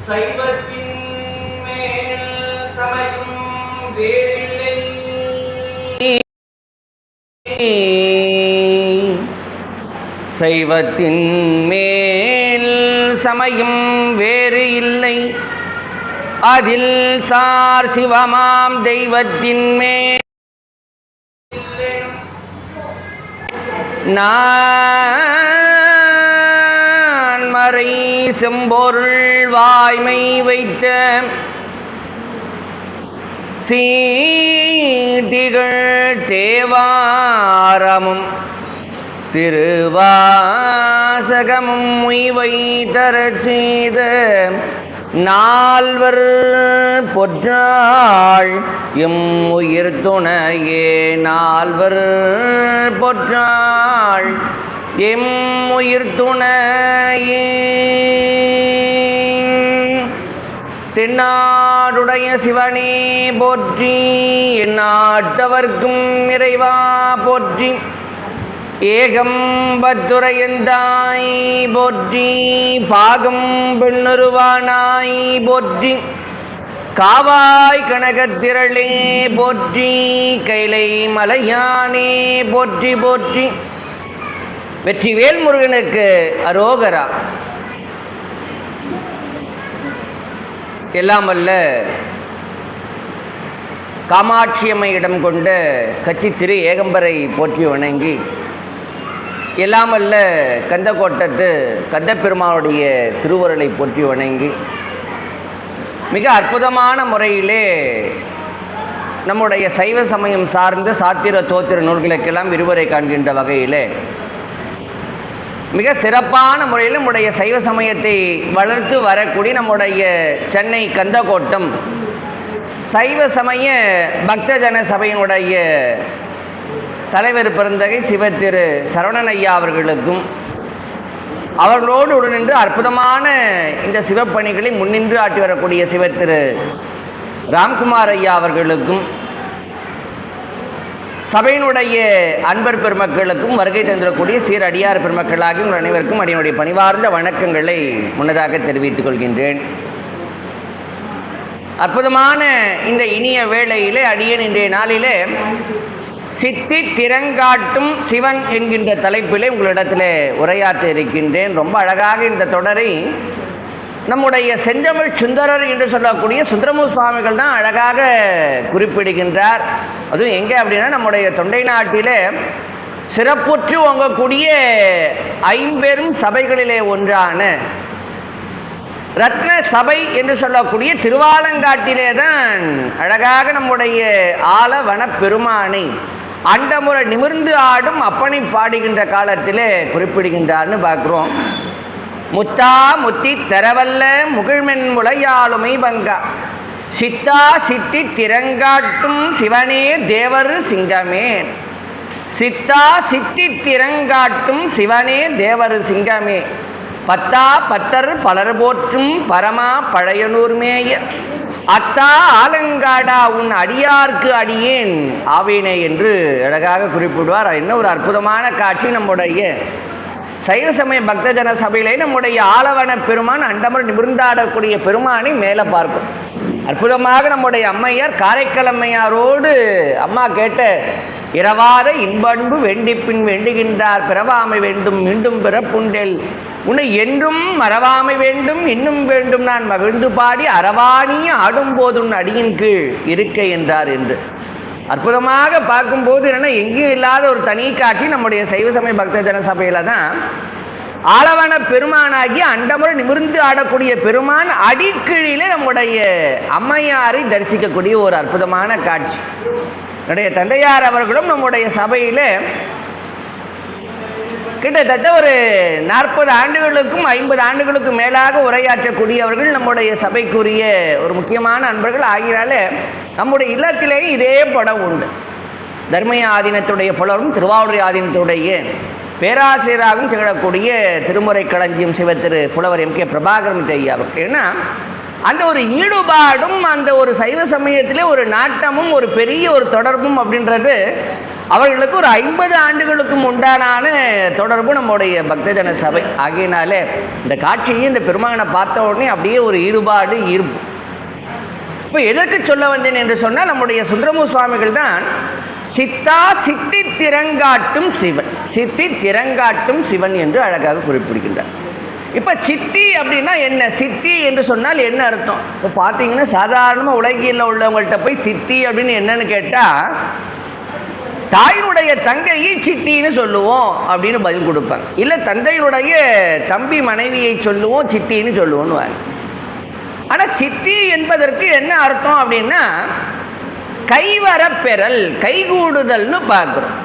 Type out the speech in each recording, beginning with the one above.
சைவத்தின் மேல் சமயம் வேறில்லை. சைவத்தின் மேல் சமயம் வேறு இல்லை. அதில் சார் சிவமாம் தெய்வத்தின் மேல் நான் மறை செம்பொருள் வாய்மை வைத்த சீடிகள் தேவாரமும் திருவாசகமும் உய்வை தரச் செய்த நால்வர் பொற்றாள் எம் உயிர் துணையே. நால்வர் பொற்றாள் எம் உயிர் துணையே. தென்னாடுடைய சிவனே போற்றி, எந்நாட்டவர்க்கும் இறைவா போற்றி. ஏகம்பத்துரையந்தாய் போற்றி, பாகம் பெண்ணுருவானாய் போற்றி. காவாய் கனகத்திரளே போற்றி, கைலை மலையானே போற்றி போற்றி. வெற்றிவேல் முருகனுக்கு அரோகரா. எல்லாம் வல்ல காமாட்சியம்மையிடம் கொண்ட கட்சி திரு ஏகம்பரை போற்றி வணங்கி, எல்லாம் வல்ல கந்தக்கோட்டத்து கந்தப்பெருமானுடைய திருவருளை போற்றி வணங்கி, மிக அற்புதமான முறையிலே நம்முடைய சைவ சமயம் சார்ந்த சாத்திர தோத்திர நூல்களுக்கெல்லாம் விரிவுரை காண்கின்ற வகையிலே மிக சிறப்பான முறையில் நம்முடைய சைவ சமயத்தை வளர்த்து வரக்கூடிய நம்முடைய சென்னை கந்தக்கோட்டம் சைவ சமய பக்தஜன சபையினுடைய தலைவர் பெருந்தகை சிவத்திரு சரவணன் ஐயா அவர்களுக்கும், அவர்களோடு உடனின்று அற்புதமான இந்த சிவப்பணிகளை முன்னின்று ஆட்டி வரக்கூடிய சிவத்திரு ராம்குமார் ஐயா அவர்களுக்கும், சபையினுடைய அன்பர் பெருமக்களுக்கும், வருகை தந்திரக்கூடிய சீரடியார் பெருமக்களாகி உங்கள் அனைவருக்கும் அடியினுடைய பணிவார்ந்த வணக்கங்களை முன்னதாக தெரிவித்துக் கொள்கின்றேன். அற்புதமான இந்த இனிய வேளையிலே அடியேன் இன்றைய நாளிலே சித்தி திறங்காட்டும் சிவன் என்கின்ற தலைப்பிலே உங்களிடத்தில் உரையாற்ற இருக்கின்றேன். ரொம்ப அழகாக இந்த தொடரை நம்முடைய செந்தமிழ் சுந்தரர் என்று சொல்லக்கூடிய சுந்தரமூர் சுவாமிகள் தான் அழகாக குறிப்பிடுகின்றார். அதுவும் எங்கே அப்படின்னா நம்முடைய தொண்டை நாட்டிலே சிறப்புற்று ஓங்கக்கூடிய ஐம்பெரும் சபைகளிலே ஒன்றான ரத்ன சபை என்று சொல்லக்கூடிய திருவாலங்காட்டிலே தான் அழகாக நம்முடைய ஆலவன பெருமானை அண்டமுறை நிமிர்ந்து ஆடும் அப்பனை பாடுகின்ற காலத்திலே குறிப்பிடுகின்றார்னு பார்க்குறோம். முத்தா முத்தி தரவல்ல முகிழ்மென் முளையாளுமை பங்கா, சித்தா சித்தி திறங்காட்டும் சிவனே தேவர் சிங்கமே. சித்தா சித்தி திறங்காட்டும் சிவனே தேவர் சிங்கமே. பத்தா பத்தர் பலர் போற்றும் பரமா பழையனூர் மேய, அத்தா ஆலங்காடா உன் அடியார்க்கு அடியேன் ஆவேனே என்று அழகாக குறிப்பிடுவார். என்ன ஒரு அற்புதமான காட்சி! நம்முடைய சைவ சமய பக்தஜன சபையிலே நம்முடைய ஆலவன பெருமான் அண்டமர் நிமிர்ந்தாடக்கூடிய பெருமானை மேலே பார்க்கும். அற்புதமாக நம்முடைய அம்மையார் காரைக்கால் அம்மையாரோடு அம்மா கேட்ட இரவாத இன்பன்பு வேண்டிப்பின் வேண்டுகின்றார், பிறவாமை வேண்டும் மீண்டும் பிறப்புண்டேல் உன்னை என்றும் மறவாமை வேண்டும் இன்னும் வேண்டும் நான் மகிழ்ந்து பாடி அறவாணி ஆடும்போது உன் அடியின் கீழ் இருக்க என்றார் என்று அற்புதமாக பார்க்கும்போது என்னென்னா எங்கேயும் இல்லாத ஒரு தனி காட்சி நம்முடைய சைவ சமய பக்தஜன சபையில் தான் ஆலவன பெருமானாகி அண்டமுறை நிமிர்ந்து ஆடக்கூடிய பெருமான் அடிக்கீழிலே நம்முடைய அம்மையாரை தரிசிக்கக்கூடிய ஒரு அற்புதமான காட்சி. என்னுடைய தந்தையார் அவர்களும் நம்முடைய சபையில் கிட்டத்தட்ட ஒரு 40 ஆண்டுகளுக்கும் 50 ஆண்டுகளுக்கும் மேலாக உரையாற்றக்கூடியவர்கள் நம்முடைய சபைக்குரிய ஒரு முக்கியமான அன்பர்கள் ஆகியாலே நம்முடைய இல்லத்திலே இதே படம் உண்டு. தர்மய ஆதீனத்துடைய புலரும் திருவாவூர் ஆதீனத்துடைய பேராசிரியராகவும் திகழக்கூடிய திருமுறை களஞ்சியம் சிவத்திரு புலவர் எம் கே பிரபாகரன் ஐயாவும். ஏன்னா அந்த ஒரு ஈடுபாடும் அந்த ஒரு சைவ சமயத்திலே ஒரு நாட்டமும் ஒரு பெரிய ஒரு தொடர்பும் அப்படின்றது அவர்களுக்கு ஒரு 50 ஆண்டுகளுக்கும் உண்டான தொடர்பு நம்முடைய பக்தஜன சபை ஆகையினாலே இந்த காட்சியை இந்த பெருமானை பார்த்த உடனே அப்படியே ஒரு ஈடுபாடு ஈர்ப்பு. இப்போ எதற்கு சொல்ல வந்தேன் என்று சொன்னால், நம்முடைய சுந்தரமூர் சுவாமிகள் தான் சித்தா சித்தி திறங்காட்டும் சிவன், சித்தி திறங்காட்டும் சிவன் என்று அழகாக குறிப்பிடுகின்றார். இப்போ சித்தி அப்படின்னா என்ன? சித்தி என்று சொன்னால் என்ன அர்த்தம்? இப்போ பார்த்தீங்கன்னா சாதாரணமாக உலகில் உள்ளவங்கள்ட்ட போய் சித்தி அப்படின்னு என்னன்னு கேட்டால், தாயினுடைய தங்கையை சித்தின்னு சொல்லுவோம் அப்படின்னு பதில் கொடுப்பாங்க. இல்லை தந்தையுடைய தம்பி மனைவியை சொல்லுவோம் சித்தின்னு சொல்லுவோன்னு வாங்க. ஆனால் சித்தி என்பதற்கு என்ன அர்த்தம் அப்படின்னா, கைவரப்பெறல், கைகூடுதல்னு பார்க்குறோம்.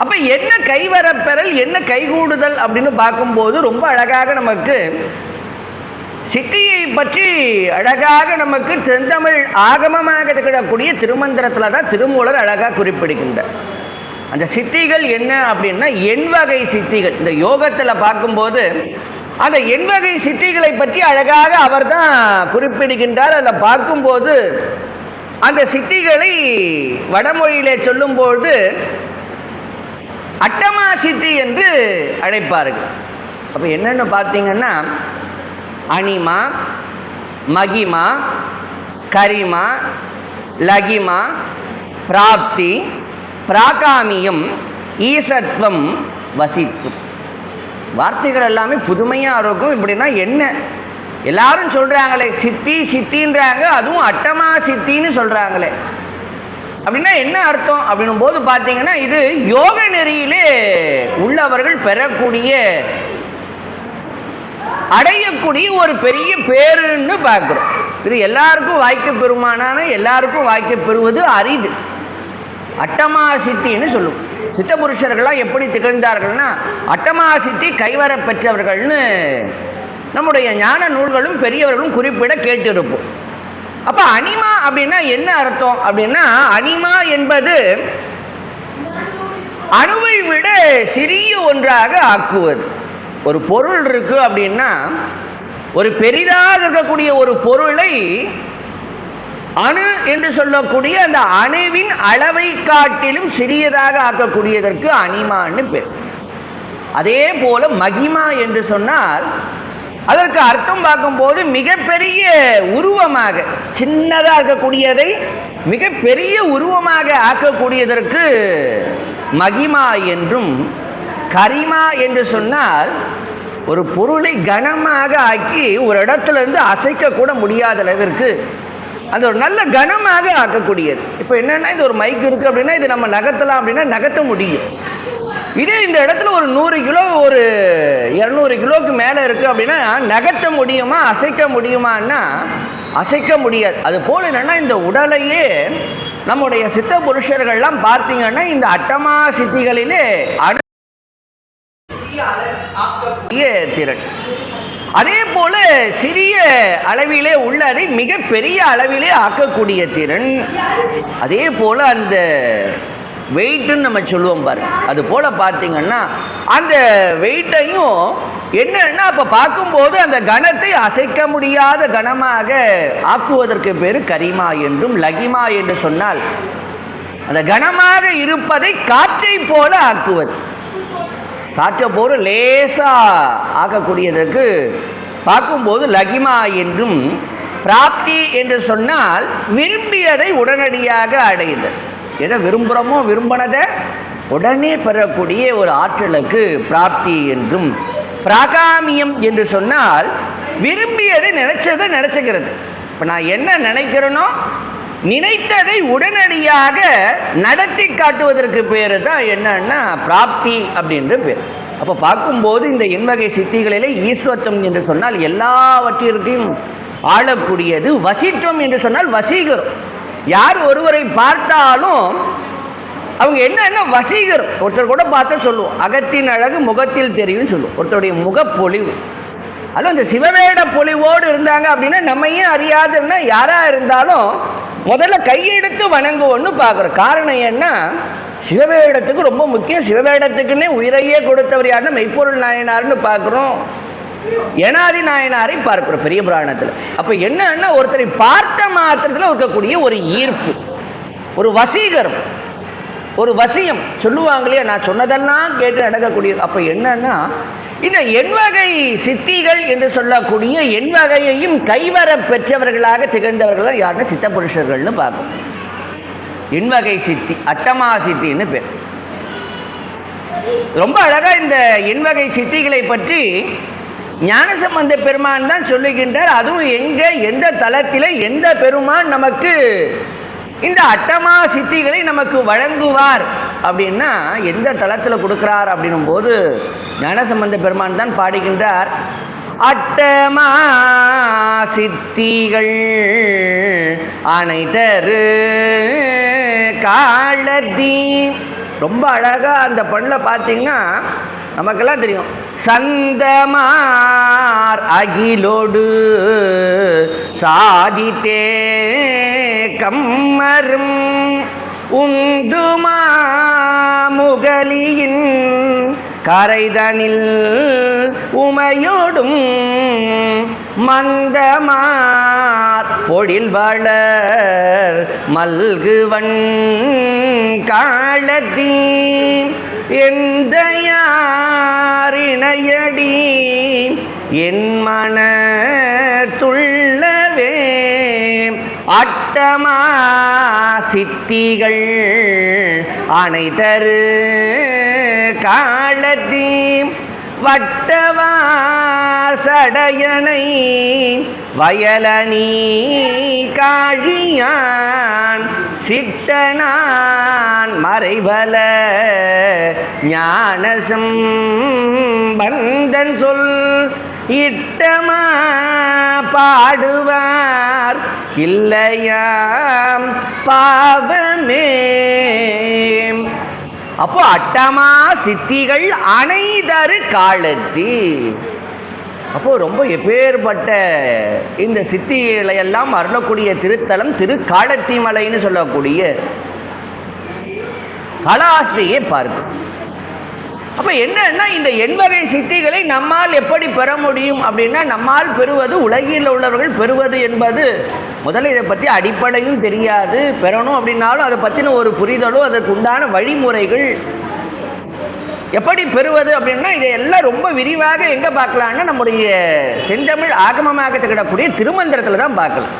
அப்போ என்ன கைவரப்பெறல், என்ன கைகூடுதல் அப்படின்னு பார்க்கும்போது ரொம்ப அழகாக நமக்கு சித்தியை பற்றி அழகாக நமக்கு செந்தமிழ் ஆகமமாக திகழக்கூடிய திருமந்திரத்தில் தான் திருமூலர் அழகாக குறிப்பிடுகின்றார். அந்த சித்திகள் என்ன அப்படின்னா எண்வகை சித்திகள். இந்த யோகத்தில் பார்க்கும்போது அந்த எண்வகை சித்திகளை பற்றி அழகாக அவர் தான் குறிப்பிடுகின்றார். அதில் பார்க்கும்போது அந்த சித்திகளை வடமொழியிலே சொல்லும்போது அட்டமா சித்தி என்று அழைப்பார்கள். அப்போ என்னென்னு பார்த்தீங்கன்னா, அனிமா, மகிமா, கரிமா, லகிமா, பிராப்தி, பிராகாமியம், ஈசத்வம், வசித்துவம். வார்த்தைகள் எல்லாமே புதுமையாக இருக்கும். இப்படின்னா என்ன? எல்லாரும் சொல்கிறாங்களே சித்தி சித்தின்றாங்க, அதுவும் அட்டமா சித்தின்னு சொல்கிறாங்களே, அப்படின்னா என்ன அர்த்தம் அப்படின்னும் போது பார்த்தீங்கன்னா, இது யோக நெறியிலே உள்ளவர்கள் பெறக்கூடிய அடையக்கூடிய ஒரு பெரிய பேருன்னு பார்க்குறோம். இது எல்லாருக்கும் வாய்க்க பெறுமானான எல்லாருக்கும் வாய்க்க பெறுவது அரிது. அட்டமா சித்தின்னு சொல்லுவோம். சித்த புருஷர்கள்லாம் எப்படி திகழ்ந்தார்கள்னா அட்டமா சித்தி கைவர பெற்றவர்கள்னு நம்முடைய ஞான நூல்களும் பெரியவர்களும் குறிப்பிட கேட்டிருப்போம். அப்போ அனிமா அப்படின்னா என்ன அர்த்தம் அப்படின்னா, அனிமா என்பது அணுவை விட சிறிய ஒன்றாக ஆக்குவது. ஒரு பொருள் இருக்கு அப்படின்னா, ஒரு பெரிதாக இருக்கக்கூடிய ஒரு பொருளை அணு என்று சொல்லக்கூடிய அந்த அணுவின் அளவை காட்டிலும் சிறியதாக ஆக்கக்கூடியதற்கு அனிமான்னு பேர். அதே போல மகிமா என்று சொன்னால் அதற்கு அர்த்தம் பார்க்கும்போது மிகப்பெரிய உருவமாக, சின்னதாக இருக்கக்கூடியதை மிகப்பெரிய உருவமாக ஆக்கக்கூடியதற்கு மகிமா என்றும், கரிமா என்று சொன்னால் ஒரு பொருளை கனமாக ஆக்கி ஒரு இடத்துல இருந்து அசைக்க கூட முடியாத அளவிற்கு அந்த ஒரு நல்ல கனமாக ஆக்கக்கூடியது. இப்போ என்னென்னா, இது ஒரு மைக் இருக்குது அப்படின்னா இது நம்ம நகர்த்தலாம் அப்படின்னா நகர்த்த முடியும். இதே இந்த இடத்துல ஒரு 100 கிலோ ஒரு 200 கிலோவுக்கு மேலே இருக்குது அப்படின்னா நகர்த்த முடியுமா, அசைக்க முடியுமான்னா அசைக்க முடியாது. அது போல் என்னென்னா, இந்த உடலையே நம்முடைய சித்த புருஷர்கள்லாம் பார்த்தீங்கன்னா இந்த அட்டமா சித்திகளிலே திறன், அதே போல சிறிய அளவிலே உள்ளதை மிக பெரிய அளவிலே ஆக்கக்கூடிய திறன், அதே போல அந்த வெயிட்டுன்னு நம்ம சொல்லுவோம் பாரு, அது போல் பார்த்தீங்கன்னா அந்த வெயிட்டையும் என்னன்னா அப்போ பார்க்கும்போது அந்த கணத்தை அசைக்க முடியாத கணமாக ஆக்குவதற்கு பேர் கரிமா என்றும், லகிமா என்று சொன்னால் அந்த கணமாக இருப்பதை காற்றை போல ஆக்குவது. காற்றை போல லேசாக ஆக்கக்கூடியதற்கு பார்க்கும்போது லகிமா என்றும், பிராப்தி என்று சொன்னால் விரும்பியதை உடனடியாக அடையுதல். எதை விரும்புகிறோமோ விரும்பினதை உடனே பெறக்கூடிய ஒரு ஆற்றலுக்கு பிராப்தி என்றும், பிராகாமியம் என்று சொன்னால் விரும்பியதை நினைச்சதை நினைச்சுக்கிறது. இப்போ நான் என்ன நினைக்கிறேனோ நினைத்ததை உடனடியாக நடத்தி காட்டுவதற்கு பேர் தான் என்னன்னா பிராப்தி அப்படின்ற பேர். அப்போ பார்க்கும்போது இந்த எண்வகை சித்திகளிலே ஈஸ்வரத்துவம் என்று சொன்னால் எல்லாவற்றிற்கும் ஆளக்கூடியது, வசித்துவம் என்று சொன்னால் வசீகரம். யார் ஒருவரை பார்த்தாலும் அவங்க என்ன வசீகரம். ஒருத்தர் கூட பார்த்தா சொல்லுவோம் அகத்தின் அழகு முகத்தில் தெரியும்னு சொல்லுவோம். ஒருத்தருடைய முகப்பொழிவு, அதுவும் இந்த சிவவேட பொலிவோடு இருந்தாங்க அப்படின்னா நம்மையும் அறியாதுன்னா யாராக இருந்தாலும் முதல்ல கையெடுத்து வணங்குவோன்னு பார்க்குறோம். காரணம் என்ன? சிவவேடத்துக்கு ரொம்ப முக்கியம். சிவவேடத்துக்குன்னே உயிரையே கொடுத்தவர் யாருன்னா மெய்ப்பொருள் நாயனார்னு பார்க்குறோம், ஏனாதி நாயனாரை பார்க்கிறோம் பெரிய புராணத்தில். அப்போ என்னன்னா ஒருத்தரை பார்த்த மாத்திரத்தில் இருக்கக்கூடிய ஒரு ஈர்ப்பு, ஒரு வசீகரம். ஒரு வசியம் சொல்லுவாங்களே, நான் சொன்னதெல்லாம் கேட்டு நடக்கக்கூடியது. அப்போ என்னன்னா, இந்த எண்வகை சித்திகள் என்று சொல்லக்கூடிய எண்வகையையும் கைவர பெற்றவர்களாக திகழ்ந்தவர்கள் தான் யாருன்னா சித்த புருஷர்கள்னு பார்க்கும். எண்வகை சித்தி, அட்டமா சித்தின்னு பேர். ரொம்ப அழகா இந்த எண்வகை சித்திகளை பற்றி ஞானசம்பந்த பெருமான் தான் சொல்லுகின்றார். அதுவும் எங்க, எந்த தலத்தில் எந்த பெருமான் நமக்கு இந்த அட்டமா சித்திகளை நமக்கு வழங்குவார் அப்படின்னா எந்த தலத்தில் கொடுக்கிறார் அப்படின்னும் போது ஞானசம்பந்த பெருமான் தான் பாடுகின்றார். அட்டமா சித்திகள் அனைத்தரு காலத்தி. ரொம்ப அழகா அந்த பண்ணில் பார்த்தீங்கன்னா நமக்கெல்லாம் தெரியும். சந்தமார் அகிலோடு சாதித்தே கம்மரும் உந்துமா முகலியின் கரைதனில் உமையோடும் மந்தமார் பொழில் வளர் மல்குவன் காலத்தீ எந்த யாரினையடி என் மன துள்ளவே அட்டமா சித்திகள் அனைத்தரு காலத்தீ வட்டவா சடையனை வயலனி காழியான் சிட்டனான் மறைவல ஞானசம் பந்தன் சொல் இட்டமா பாடுவார் இல்லையாம் பாவமே. அப்போ அட்டமா சித்திகள் அனைதரு காலத்தி. அப்போ ரொம்ப எப்பேற்பட்ட இந்த சித்திகளை எல்லாம் அருளக்கூடிய திருத்தலம் திருக்காலத்தி மலைன்னு சொல்லக்கூடிய கலாஸ்ரீயை பார்க்கும். அப்போ என்னன்னா, இந்த எண்வகை சித்திகளை நம்மால் எப்படி பெற முடியும் அப்படின்னா, நம்மால் பெறுவது, உலகில் உள்ளவர்கள் பெறுவது என்பது முதல்ல இதை பற்றி அடிப்படையும் தெரியாது. பெறணும் அப்படின்னாலும் அதை பற்றின ஒரு புரிதலோ அதற்கு உண்டான வழிமுறைகள் எப்படி பெறுவது அப்படின்னா, இதையெல்லாம் ரொம்ப விரிவாக எங்கே பார்க்கலான்னா நம்முடைய செந்தமிழ் ஆகமமாக திகழக்கூடிய திருமந்திரத்தில் தான் பார்க்கலாம்.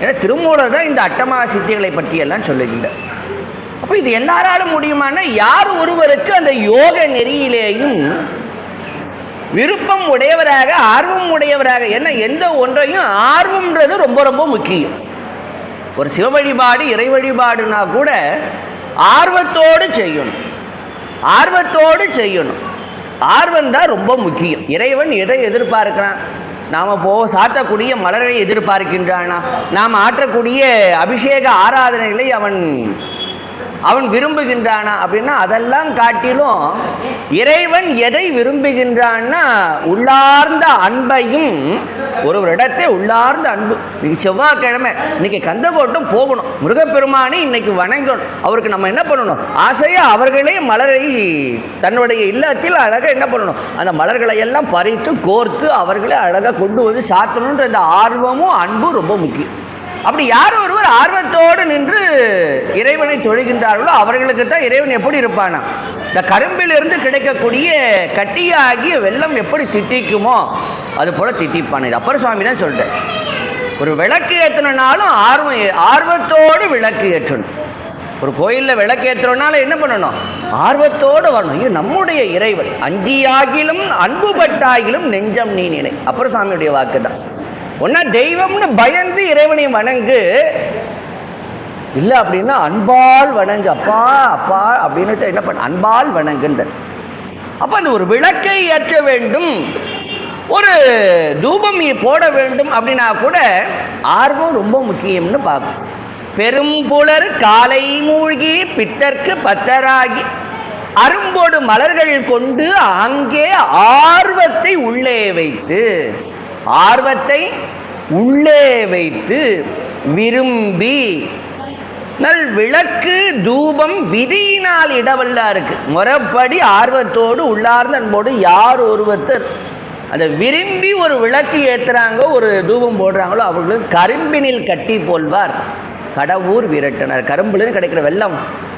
ஏன்னா திருமூலர் தான் இந்த அட்டமா சித்திகளை பற்றியெல்லாம் சொல்லுகின்றார். அப்போ இது எல்லாராலும் முடியுமானா, யார் ஒருவருக்கு அந்த யோக நெறியிலேயும் விருப்பம் உடையவராக ஆர்வம் உடையவராக, என்ன எந்த ஒன்றையும் ஆர்வம்ன்றது ரொம்ப ரொம்ப முக்கியம். ஒரு சிவ வழிபாடு இறை வழிபாடுனா கூட ஆர்வத்தோடு செய்யணும், ஆர்வத்தோடு செய்யணும். ஆர்வம் தான் ரொம்ப முக்கியம். இறைவன் எதை எதிர்பார்க்கிறான்? நாம் சாத்தக்கூடிய மலரை எதிர்பார்க்கின்றானா? நாம் ஆற்றக்கூடிய அபிஷேக ஆராதனைகளை அவன் விரும்புகின்றானா அப்படின்னா அதெல்லாம் காட்டிலும் இறைவன் எதை விரும்புகின்றான்னா உள்ளார்ந்த அன்பையும். ஒருவரிடத்தை உள்ளார்ந்த அன்பு. இன்னைக்கு செவ்வாய்க்கிழமை, இன்னைக்கு கந்தகோட்டம் போகணும், முருகப்பெருமானை இன்னைக்கு வணங்கணும். அவருக்கு நம்ம என்ன பண்ணணும்? ஆசையாக அவர்களே மலரை தன்னுடைய இல்லத்தில் அழகாக என்ன பண்ணணும்? அந்த மலர்களை எல்லாம் பறித்து கோர்த்து அவர்களே அழகாக கொண்டு வந்து சாத்தணுன்ற இந்த ஆர்வமும் அன்பும் ரொம்ப முக்கியம். அப்படி யார் ஒருவர் ஆர்வத்தோடு நின்று இறைவனை தொழுகின்றார்களோ அவர்களுக்கு தான் இறைவன் எப்படி இருப்பானா, இந்த கரும்பிலிருந்து கிடைக்கக்கூடிய கட்டியாகிய வெள்ளம் எப்படி திட்டிக்குமோ அது போல திட்டிப்பான். இது அப்பர் சுவாமி தான் சொல்லிட்டேன். ஒரு விளக்கு ஏற்றணுன்னாலும் ஆர்வத்தோடு விளக்கு ஏற்றணும். ஒரு கோயிலில் விளக்கு ஏற்றணும்னாலும் என்ன பண்ணணும்? ஆர்வத்தோடு வரணும். ஐயோ, நம்முடைய இறைவன் அஞ்சியாகிலும் அன்பு பட்டாகிலும் நெஞ்சம் நீ நினை. அப்பர் சுவாமியுடைய வாக்கு தான். ஒன்னா தெய்வம்னு பயந்து இறைவனை வணங்கு, இல்லை அப்படின்னா அன்பால் வணங்கு. அப்பா அப்பா அப்படின்னுட்டு என்ன பண்ண? அன்பால் வணங்குன்ற. அப்போ அந்த ஒரு விளக்கை ஏற்ற வேண்டும், ஒரு தூபம் போட வேண்டும் அப்படின்னா கூட ஆர்வம் ரொம்ப முக்கியம்னு பார்க்கும். பெரும்புலர் காலை மூழ்கி பித்தர்க்கு பத்தராகி அரும்போடு மலர்கள் கொண்டு அங்கே ஆர்வத்தை உள்ளே வைத்து, ஆர்வத்தை உள்ளே வைத்து விரும்பி நல் விளக்கு தூபம் விதியினால் இடவல்லா இருக்கு. முறைப்படி ஆர்வத்தோடு உள்ளார்ந்த அன்போடு யார் ஒருவத்தர் அதை விரும்பி ஒரு விளக்கு ஏற்றுறாங்க, ஒரு தூபம் போடுறாங்களோ அவர்களுக்கு கரும்பினில் கட்டி போல்வார் கடவுர் விரட்டினார். கரும்புலேருந்து கிடைக்கிற வெள்ளம்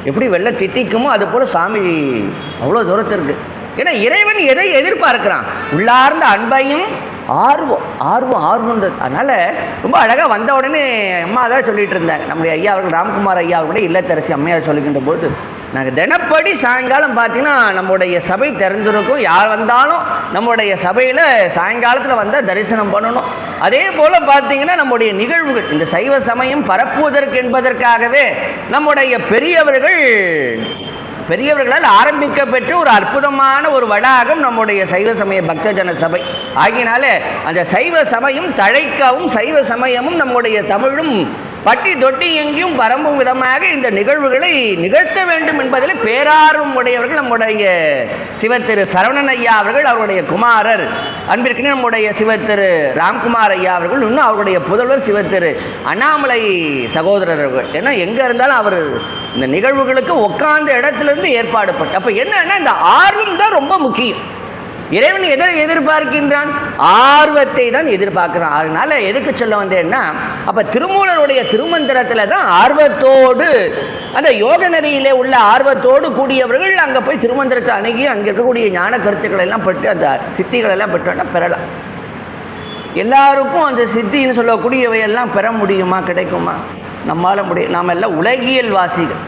எப்படி வெள்ளம் திட்டிக்குமோ அது போல் சுவாமி அவ்வளோ தூரத்திற்கு. ஏன்னா இறைவன் எதை எதிர்பார்க்கிறான்? உள்ளார்ந்த அன்பையும் ஆர்வம். அதனால் ரொம்ப அழகாக வந்த உடனே அம்மா தான் சொல்லிகிட்டு இருந்தாங்க. நம்முடைய ஐயா அவர்கள் ராம்குமார் ஐயா அவர்களுடைய இல்லத்தரசி அம்மையார் சொல்லுகின்ற போது, நாங்கள் தினப்படி சாயங்காலம் பார்த்தீங்கன்னா நம்முடைய சபை திறந்திருக்கும். யார் வந்தாலும் நம்முடைய சபையில் சாயங்காலத்தில் வந்தால் தரிசனம் பண்ணணும். அதே போல் பார்த்தீங்கன்னா நம்முடைய நிகழ்வுகள் இந்த சைவ சமயம் பரப்புவதற்கு என்பதற்காகவே நம்முடைய பெரியவர்களால் ஆரம்பிக்கப்பெற்ற ஒரு அற்புதமான ஒரு வளாகம் நம்முடைய சைவ சமய பக்தஜன சபை ஆகினாலே அந்த சைவ சமயம் தழைக்கவும் சைவ சமயமும் நம்முடைய தமிழும் பட்டி தொட்டி எங்கேயும் பரம்பும் விதமாக இந்த நிகழ்வுகளை நிகழ்த்த வேண்டும் என்பதில் பேரார்வம் உடையவர்கள் நம்முடைய சிவத்திரு சரவணன் ஐயா அவர்கள், அவருடைய குமாரர் அன்பிற்கு நம்முடைய சிவத்திரு ராம்குமார் ஐயா அவர்கள், இன்னும் அவருடைய புதல்வர் சிவத்திரு அண்ணாமலை சகோதரர் அவர்கள். ஏன்னா எங்கே இருந்தாலும் அவர் இந்த நிகழ்வுகளுக்கு உட்கார்ந்த இடத்துலேருந்து ஏற்பாடு பண்ண. அப்போ என்னன்னா இந்த ஆர்வம் தான் ரொம்ப முக்கியம். இறைவன் எதை எதிர்பார்க்கின்றான்? ஆர்வத்தை தான் எதிர்பார்க்கிறான். அதனால எதுக்கு சொல்ல வந்தேன்னா, அப்போ திருமூலருடைய திருமந்திரத்தில் தான் ஆர்வத்தோடு அந்த யோக நெறியிலே உள்ள ஆர்வத்தோடு கூடியவர்கள் அங்கே போய் திருமந்திரத்தை அணுகி அங்கே இருக்கக்கூடிய ஞான கருத்துக்களை எல்லாம் பெற்று அந்த சித்திகள் எல்லாம் பெற்று பெறலாம். எல்லாருக்கும் அந்த சித்தின்னு சொல்லக்கூடியவையெல்லாம் பெற முடியுமா? கிடைக்குமா? நம்மளால் முடியும். நாம் எல்லாம் உலகியல் வாசிகள்.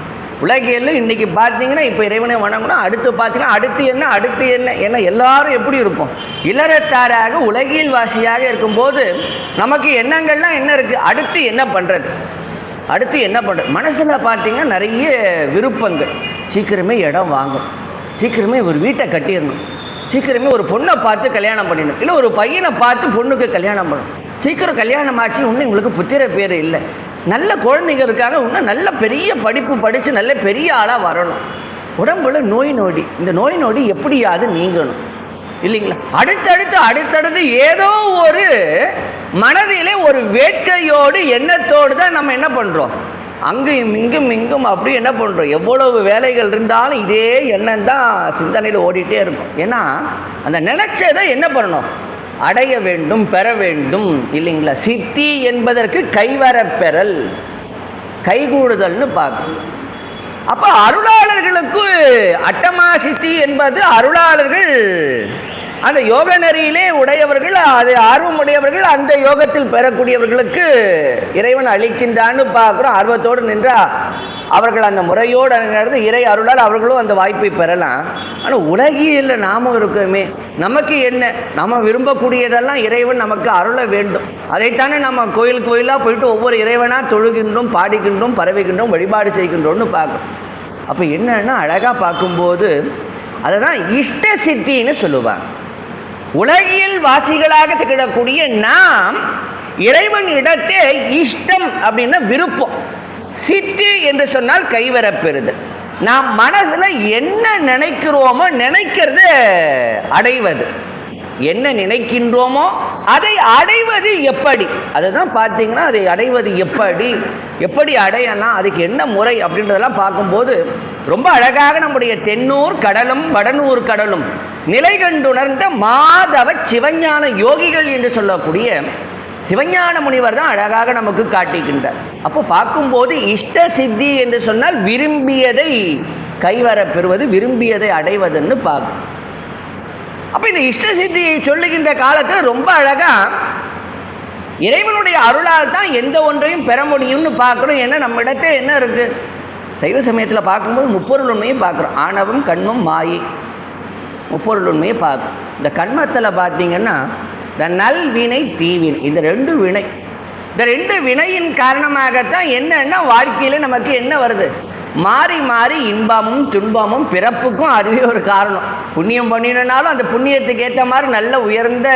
உலகியல் இன்றைக்கி பார்த்தீங்கன்னா இப்போ இறைவனை வணங்கணும், அடுத்து பார்த்தீங்கன்னா அடுத்து என்ன ஏன்னா எல்லாரும் எப்படி இருப்போம்? இல்லறத்தாராக உலகியல் வாசியாக இருக்கும்போது நமக்கு எண்ணங்கள்லாம் என்ன இருக்குது? அடுத்து என்ன பண்ணுறது? மனசில் பார்த்தீங்கன்னா நிறைய விருப்பங்கள். சீக்கிரமே இடம் வாங்கணும், சீக்கிரமே ஒரு வீட்டை கட்டிடணும், சீக்கிரமே ஒரு பொண்ணை பார்த்து கல்யாணம் பண்ணிடணும், இல்லை ஒரு பையனை பார்த்து பொண்ணுக்கு கல்யாணம் பண்ணணும். சீக்கிரம் கல்யாணம் ஆச்சு, இன்னும் உங்களுக்கு புத்திர பேர் இல்லை, நல்ல குழந்தைங்க இருக்காங்க, இன்னும் நல்ல பெரிய படிப்பு படித்து நல்ல பெரிய ஆளாக வரணும். உடம்புல நோய் நொடி, இந்த நோய் நொடி எப்படியாவது நீங்கணும் இல்லைங்களா? அடுத்தடுத்து ஏதோ ஒரு மனதிலே ஒரு வேட்கையோடு எண்ணத்தோடு தான் நம்ம என்ன பண்ணுறோம்? அங்கேயும் இங்கும் அப்படி என்ன பண்ணுறோம்? எவ்வளவு வேலைகள் இருந்தாலும் இதே எண்ணம் தான் சிந்தனையில் ஓடிட்டே இருக்கும். ஏன்னா அந்த நினைச்சதை என்ன பண்ணணும்? அடைய வேண்டும், பெற வேண்டும் இல்லைங்களா? சித்தி என்பதற்கு கைவரப்பெறல், கைகூடுதல்னு பார்க்கணும். அப்போ அருளாளர்களுக்கு அட்டமா சித்தி என்பது அருளாளர்கள் அந்த யோக நெறியிலே உடையவர்கள், அது ஆர்வம் உடையவர்கள், அந்த யோகத்தில் பெறக்கூடியவர்களுக்கு இறைவன் அளிக்கின்றான்னு பார்க்குறோம். ஆர்வத்தோடு நின்றால் அவர்கள் அந்த முறையோடு நடந்து இறை அருளால் அவர்களும் அந்த வாய்ப்பை பெறலாம். ஆனால் உலகியில் நாமும் இருக்கோமே, நமக்கு என்ன? நம்ம விரும்பக்கூடியதெல்லாம் இறைவன் நமக்கு அருள வேண்டும். அதைத்தானே நம்ம கோயிலாக போயிட்டு ஒவ்வொரு இறைவனாக தொழுகின்றோம், பாடிக்கின்றோம், பரவிக்கின்றோம், வழிபாடு செய்கின்றோம்னு பார்க்கணும். அப்போ என்னன்னா அழகாக பார்க்கும்போது அதை தான் இஷ்ட சித்தின்னு சொல்லுவாங்க. உலகியல் வாசிகளாக திகழக்கூடிய நாம் இறைவன் இடத்தே இஷ்டம் அப்படின்னா விருப்பம், சித்தி என்று சொன்னால் கைவரப்பெறுது. நாம் மனசுல என்ன நினைக்கிறோமோ நினைக்கிறத அடைவது, என்ன நினைக்கின்றோமோ அதை அடைவது எப்படி? அதுதான் பார்த்தீங்கன்னா அதை அடைவது எப்படி அடையலாம், அதுக்கு என்ன முறை அப்படின்றதெல்லாம் பார்க்கும்போது ரொம்ப அழகாக நம்முடைய தென்னூர் கடலும் வடநூர் கடலும் நிலை கண்டுணர்ந்த மாதவ சிவஞான யோகிகள் என்று சொல்லக்கூடிய சிவஞான முனிவர் தான் அழகாக நமக்கு காட்டுகின்றார். அப்போ பார்க்கும்போது இஷ்ட சித்தி என்று சொன்னால் விரும்பியதை கைவர பெறுவது, விரும்பியதை அடைவதுன்னு பார்க்கும். அப்போ இந்த இஷ்ட சித்தியை சொல்லுகின்ற காலத்தில் ரொம்ப அழகாக இறைவனுடைய அருளால் தான் எந்த ஒன்றையும் பெற முடியும்னு பார்க்குறோம். ஏன்னா நம்ம இடத்துல என்ன இருக்குது? சைவ சமயத்தில் பார்க்கும்போது முப்பொருள் உண்மையை பார்க்குறோம். ஆணவம், கண்மம், மாயை, முப்பொருள் உண்மையை பார்க்குறோம். இந்த கண்மத்தில் பார்த்தீங்கன்னா இந்த நல்வினை, தீவினை, இந்த ரெண்டு வினை, இந்த ரெண்டு வினையின் காரணமாகத்தான் என்னன்னா வாழ்க்கையில் நமக்கு என்ன வருது? மாறி மாறி இன்பமும் துன்பமும், பிறப்புக்கும் அதுவே ஒரு காரணம். புண்ணியம் பண்ணினாலும் அந்த புண்ணியத்துக்கு ஏற்ற மாதிரி நல்ல உயர்ந்த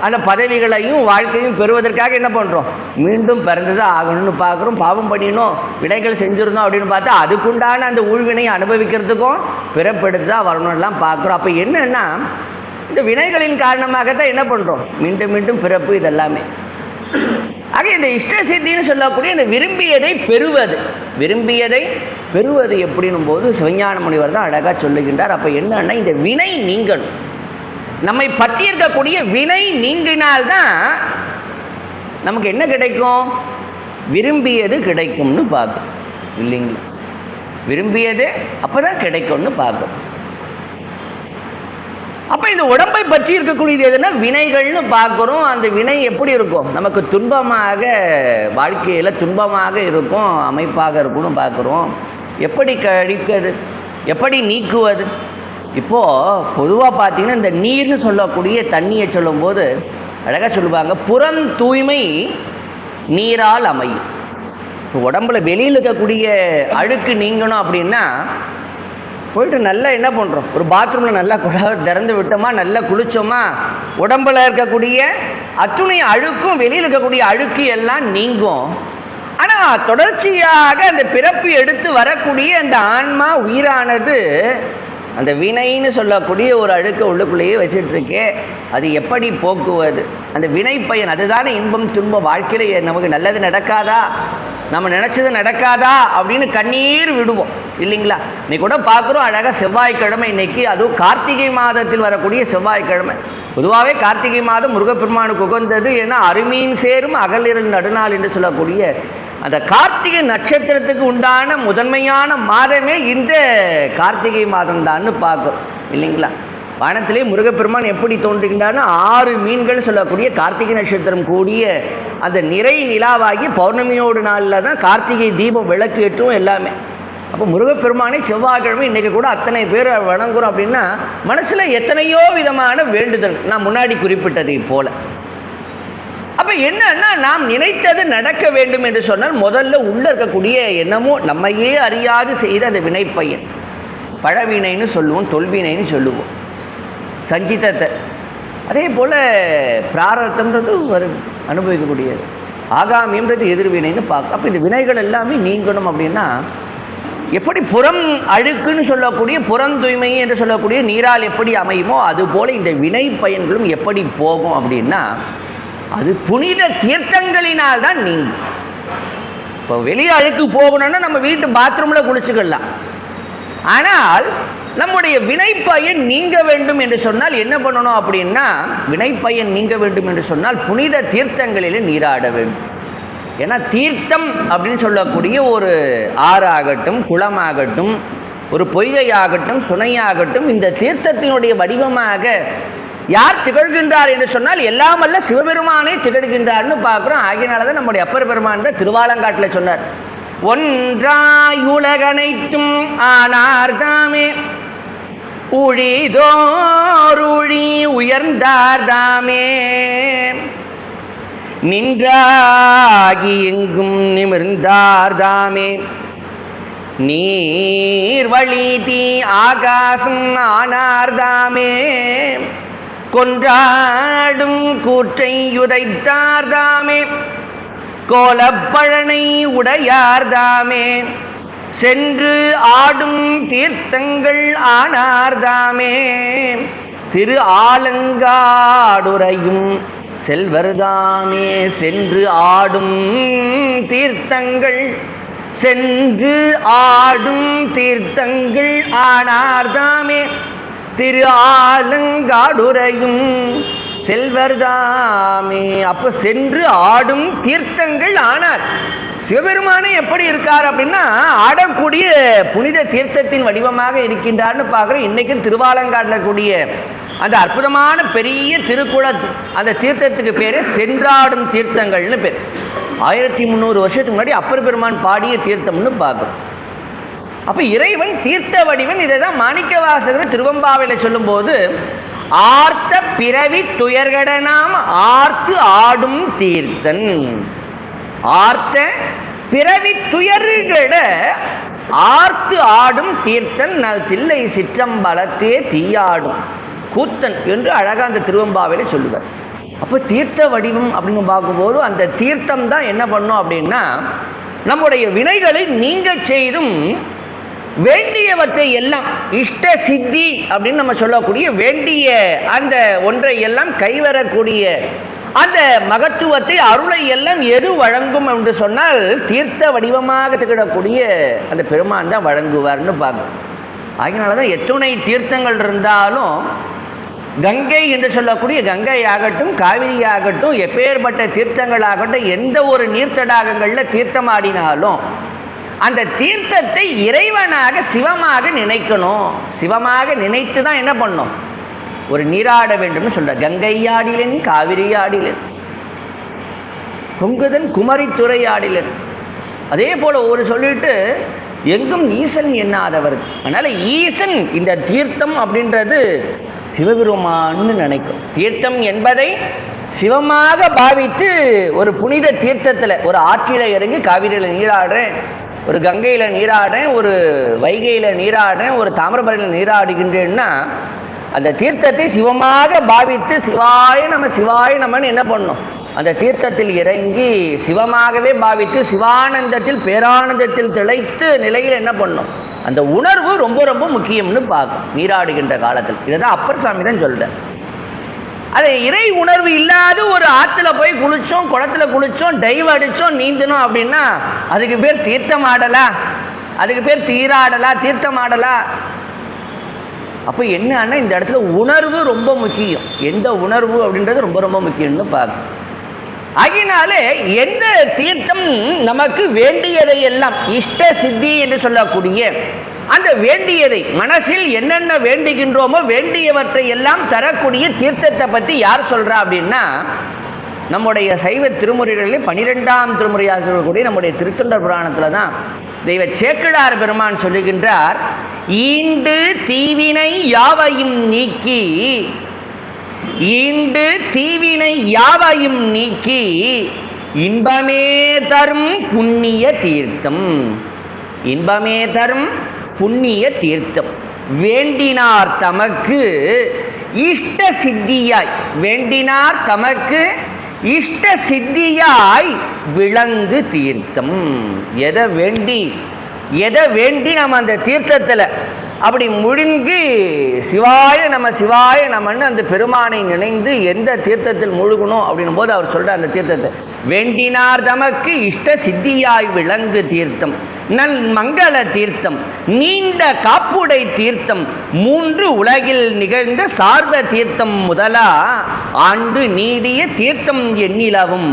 அந்த பதவிகளையும் வாழ்க்கையும் பெறுவதற்காக என்ன பண்ணுறோம்? மீண்டும் பிறந்து தான் ஆகணும்னு பார்க்குறோம். பாவம் பண்ணினோம், வினைகள் செஞ்சுருந்தோம் அப்படின்னு பார்த்தா அதுக்குண்டான அந்த ஊழ்வினையை அனுபவிக்கிறதுக்கும் பிறப்பெடுத்து தான் வரணும்லாம் பார்க்குறோம். அப்போ என்னென்னா இந்த வினைகளின் காரணமாகத்தான் என்ன பண்ணுறோம்? மீண்டும் மீண்டும் பிறப்பு, இதெல்லாமே. ஆக இந்த இஷ்ட சித்தின்னு சொல்லக்கூடிய இந்த விரும்பியதை பெறுவது எப்படின்னும் போது சிவஞான முனிவர் தான் அழகாக சொல்லுகின்றார். அப்போ என்னன்னா இந்த வினை நீங்கணும், நம்மை பற்றி இருக்கக்கூடிய வினை நீங்கினால்தான் நமக்கு என்ன கிடைக்கும்? விரும்பியது கிடைக்கும்னு பார்க்கும் இல்லைங்களா? விரும்பியது அப்போ தான் கிடைக்கும்னு பார்க்கும். அப்போ இந்த உடம்பை பற்றி இருக்கக்கூடியது எதுனா வினைகள்னு பார்க்குறோம். அந்த வினை எப்படி இருக்கும்? நமக்கு துன்பமாக, வாழ்க்கையில் துன்பமாக இருக்கும், அமைப்பாக இருக்கும்னு பார்க்குறோம். எப்படி கழிக்கிறது, எப்படி நீக்குவது? இப்போது பொதுவாக பார்த்தீங்கன்னா இந்த நீர்னு சொல்லக்கூடிய தண்ணியை சொல்லும்போது அழகாக சொல்லுவாங்க, புறம் தூய்மை நீரால் அமையும். இப்போ உடம்புல வெளியில் இருக்கக்கூடிய அழுக்கு நீங்கணும் அப்படின்னா போயிட்டு நல்லா என்ன பண்ணுறோம், ஒரு பாத்ரூமில் நல்லா திறந்து விட்டோமா, நல்லா குளித்தோமா, உடம்பில் இருக்கக்கூடிய அத்துணை அழுக்கும் வெளியில் இருக்கக்கூடிய அழுக்கு எல்லாம் நீங்கும். ஆனால் தொடர்ச்சியாக அந்த பிறப்பு எடுத்து வரக்கூடிய அந்த ஆன்மா உயிரானது அந்த வினைன்னு சொல்லக்கூடிய ஒரு அழுக்க உள்ளுக்குள்ளேயே வச்சிட்ருக்கே, அது எப்படி போக்குவது? அந்த வினை பயன் அதுதானே இன்பம் துன்பம். வாழ்க்கையில் நமக்கு நல்லது நடக்காதா, நம்ம நினச்சது நடக்காதா அப்படின்னு கண்ணீர் விடுவோம் இல்லைங்களா? இன்னைக்கு கூட பார்க்குறோம் அழகாக செவ்வாய்க்கிழமை இன்னைக்கு, அதுவும் கார்த்திகை மாதத்தில் வரக்கூடிய செவ்வாய்க்கிழமை. பொதுவாகவே கார்த்திகை மாதம் முருகப்பெருமானுக்கு உகந்தது. ஏன்னா அருமீன் சேரும் அகலிரல் நடுநாள் என்று சொல்லக்கூடிய அந்த கார்த்திகை நட்சத்திரத்துக்கு உண்டான முதன்மையான மாதமே இந்த கார்த்திகை மாதம் தான்னு பார்க்குறோம் இல்லைங்களா? வானத்திலே முருகப்பெருமான் எப்படி தோன்றுகின்றார்னா 6 மீன்கள் சொல்லக்கூடிய கார்த்திகை நட்சத்திரம் கூடிய அந்த நிறை நிலாவாகி பௌர்ணமியோடு நாளில் தான் கார்த்திகை தீபம் விளக்கு ஏற்றும் எல்லாமே. அப்போ முருகப்பெருமானை செவ்வாய்க்கிழமை இன்றைக்கி கூட அத்தனை பேர் வணங்குறோம் அப்படின்னா மனசில் எத்தனையோ விதமான வேண்டுதல் நான் முன்னாடி குறிப்பிட்டதை போல. அப்போ என்னன்னா நாம் நினைத்தது நடக்க வேண்டும் என்று சொன்னால் முதல்ல உள்ளே இருக்கக்கூடிய என்னமோ நம்மையே அறியாது செய்த அந்த வினைப்பயன், பழவினைன்னு சொல்லுவோம், தொல்வினைன்னு சொல்லுவோம், சஞ்சிதத்தை. அதே போல் பிராரத்தம்ன்றது வரும் அனுபவிக்கக்கூடியது, ஆகாமியன்றது எதிர்வினைன்னு பார்க்க. அப்போ இந்த வினைகள் எல்லாமே நீங்கணும் அப்படின்னா எப்படி புறம் அழுக்குன்னு சொல்லக்கூடிய புறம் தூய்மை என்று சொல்லக்கூடிய நீரால் எப்படி அமையுமோ அதுபோல் இந்த வினை பயன்களும் எப்படி போகும் அப்படின்னா அது புனித தீர்த்தங்களினால் தான் நீங்கும். இப்போ வெளியே அழுக்கு போகணும்னா நம்ம வீட்டு பாத்ரூமில் குளிச்சுக்கலாம். ஆனால் நம்முடைய வினைப்பயன் நீங்க வேண்டும் என்று சொன்னால் என்ன பண்ணணும் அப்படின்னா, வினைப்பயன் நீங்க வேண்டும் என்று சொன்னால் புனித தீர்த்தங்களிலே நீராட வேண்டும். ஏன்னா தீர்த்தம் அப்படின்னு சொல்லக்கூடிய ஒரு ஆறாகட்டும், குளமாகட்டும், ஒரு பொய்கையாகட்டும், சுனையாகட்டும், இந்த தீர்த்தத்தினுடைய வடிவமாக யார் திகழ்கின்றார் என்று சொன்னால் எல்லாமல்ல சிவபெருமானே திகழ்கின்றார்னு பார்க்குறோம். ஆகியனால தான் நம்முடைய அப்பர் பெருமான் தான் திருவாலங்காட்டில் சொன்னார், ஒன்றாய் உலகனைத்தும் ஆனார் தாமே, உழிதோருழி உயர்ந்தார் தாமே, நின்றாகி எங்கும் நிமிர்ந்தார் தாமே, நீர் வழி தீ ஆகாசம் ஆனார் தாமே, கொன்றாடும் கூற்றை உதைத்தார் தாமே, கோலப்பழனை உடையார் தாமே, சென்று ஆடும் தீர்த்தங்கள் ஆனார் தாமே, திரு ஆலங்காடுரையும் செல்வர்தாமே, சென்று ஆடும் தீர்த்தங்கள், சென்று ஆடும் தீர்த்தங்கள் ஆனார் தாமே, திரு ஆலங்காடுரையும் செல்வர்தாமே. அப்போ சென்று ஆடும் தீர்த்தங்கள் ஆனார். சிவபெருமானே எப்படி இருக்கார் அப்படின்னா ஆடக்கூடிய புனித தீர்த்தத்தின் வடிவமாக இருக்கின்றார்னு பார்க்குறோம். இன்றைக்கும் திருவாலங்காட்டில் கூடிய அந்த அற்புதமான பெரிய திருக்குள அந்த தீர்த்தத்துக்கு பேர் சென்றாடும் தீர்த்தங்கள்னு பேர். 1300 வருஷத்துக்கு முன்னாடி அப்பர் பெருமான் பாடிய தீர்த்தம்னு பார்க்குறோம். அப்போ இறைவன் தீர்த்த வடிவன். இதை தான் மாணிக்கவாசகர் திருவம்பாவையில் சொல்லும்போது ஆர்த்த பிறவி துயர்கடனாம் ஆர்த்து ஆடும் தீர்த்தன், ஆர்த்த பிறவி துயர்கட ஆர்த்து ஆடும் தீர்த்தன் நல் தில்லை சிற்றம்பலத்தே தீயாடும் கூத்தன் என்று அழகாக அந்த திருவம்பாவையில் சொல்லுவார். அப்போ தீர்த்த வடிவம் அப்படின்னு பார்க்கும்போது அந்த தீர்த்தம் தான் என்ன பண்ணும் அப்படின்னா நம்முடைய வினைகளை நீங்க செய்தும் வேண்டியவற்றை எல்லாம் இஷ்ட சித்தி அப்படின்னு நம்ம சொல்லக்கூடிய வேண்டிய அந்த ஒன்றை எல்லாம் கைவரக்கூடிய அந்த மகத்துவத்தை அருளை எல்லாம் எது வழங்கும் என்று சொன்னால் தீர்த்த வடிவமாக திகழக்கூடிய அந்த பெருமான் தான் வழங்குவார்னு பார்க்கும். அதனால தான் எத்துணை தீர்த்தங்கள் இருந்தாலும் கங்கை என்று சொல்லக்கூடிய கங்கை ஆகட்டும், காவிரி ஆகட்டும், எப்பேற்பட்ட தீர்த்தங்கள் ஆகட்டும், எந்த ஒரு நீர்த்தடாகங்களில் தீர்த்தமாடினாலும் அந்த தீர்த்தத்தை இறைவனாக சிவமாக நினைக்கணும். சிவமாக நினைத்து தான் என்ன பண்ணணும், ஒரு நீராட வேண்டும்னு சொல்ற. கங்கை ஆடிலன் காவிரி ஆடிலன் கொங்குதன் குமரி துறை ஆடிலன். அதே போல ஒரு சொல்லிட்டு எங்கும் ஈசன் எண்ணாதவர். அதனால ஈசன் இந்த தீர்த்தம் அப்படின்றது சிவபெருமான்னு நினைக்கும். தீர்த்தம் என்பதை சிவமாக பாவித்து ஒரு புனித தீர்த்தத்தில், ஒரு ஆற்றில் இறங்கி காவிரியில் நீராடுறேன், ஒரு கங்கையில் நீராடுறேன், ஒரு வைகையில் நீராடுறேன், ஒரு தாமிரபரணியில் நீராடுகின்றேன்னா அந்த தீர்த்தத்தை சிவமாக பாவித்து சிவாய நம்மன்னு என்ன பண்ணணும், அந்த தீர்த்தத்தில் இறங்கி சிவமாகவே பாவித்து சிவானந்தத்தில் பேரானந்தத்தில் திளைத்து நிலையில் என்ன பண்ணணும், அந்த உணர்வு ரொம்ப ரொம்ப முக்கியம்னு பார்க்கும் நீராடுகின்ற காலத்தில். இதுதான் அப்பர் சுவாமி தான் சொல்கிறார். அது இறை உணர்வு இல்லாத ஒரு ஆற்றுல போய் குளித்தோம், குளத்தில் குளித்தோம், டைவ் அடித்தோம், நீந்தணும் அப்படின்னா அதுக்கு பேர் தீர்த்தம் ஆடலா, அதுக்கு பேர் தீராடலா, தீர்த்தம் ஆடலா? அப்போ என்னன்னா இந்த இடத்துல உணர்வு ரொம்ப முக்கியம். எந்த உணர்வு அப்படின்றது ரொம்ப ரொம்ப முக்கியம்னு பார்க்கும். ஆகினாலே எந்த தீர்த்தம் நமக்கு வேண்டியதை எல்லாம் இஷ்ட சித்தி என்று சொல்லக்கூடிய அந்த வேண்டியதை மனசில் என்னென்ன வேண்டுகின்றோமோ வேண்டியவற்றை எல்லாம் தரக்கூடிய தீர்த்தத்தை பற்றி யார் சொல்கிறா அப்படின்னா, நம்முடைய சைவ திருமுறைகளில் 12ஆம் திருமுறையாக இருக்கக்கூடிய நம்முடைய திருத்தொண்டர் புராணத்தில் தான் தெய்வ சேக்கிழார் பெருமான் சொல்லுகின்றார், ஈண்டு தீவினை யாவையும் நீக்கி, ஈண்டு தீவினை யாவையும் நீக்கி இன்பமே தரும் புண்ணிய தீர்த்தம். இன்பமே தரும் புண்ணிய தீர்த்தம். வேண்டினார் தமக்கு இஷ்ட சித்தியாய், வேண்டினார் தமக்கு இஷ்ட சித்தியாய் விளங்கு தீர்த்தம். எதை வேண்டி நம்ம அந்த தீர்த்தத்தில் அப்படி முழுங்கி சிவாய நம்மன்னு அந்த பெருமானை நினைந்து எந்த தீர்த்தத்தில் முழுகணும் அப்படின்னும் போது அவர் சொல்கிறார், அந்த தீர்த்தத்தை வேண்டினார் தமக்கு இஷ்ட சித்தியாய் விளங்கு தீர்த்தம், நல் மங்கள தீர்த்தம், நீண்ட காப்புடை தீர்த்தம், 3 உலகில் நிகழ்ந்த சார்ந்த தீர்த்தம் முதலா ஆண்டு நீடிய தீர்த்தம் எண்ணிலவும்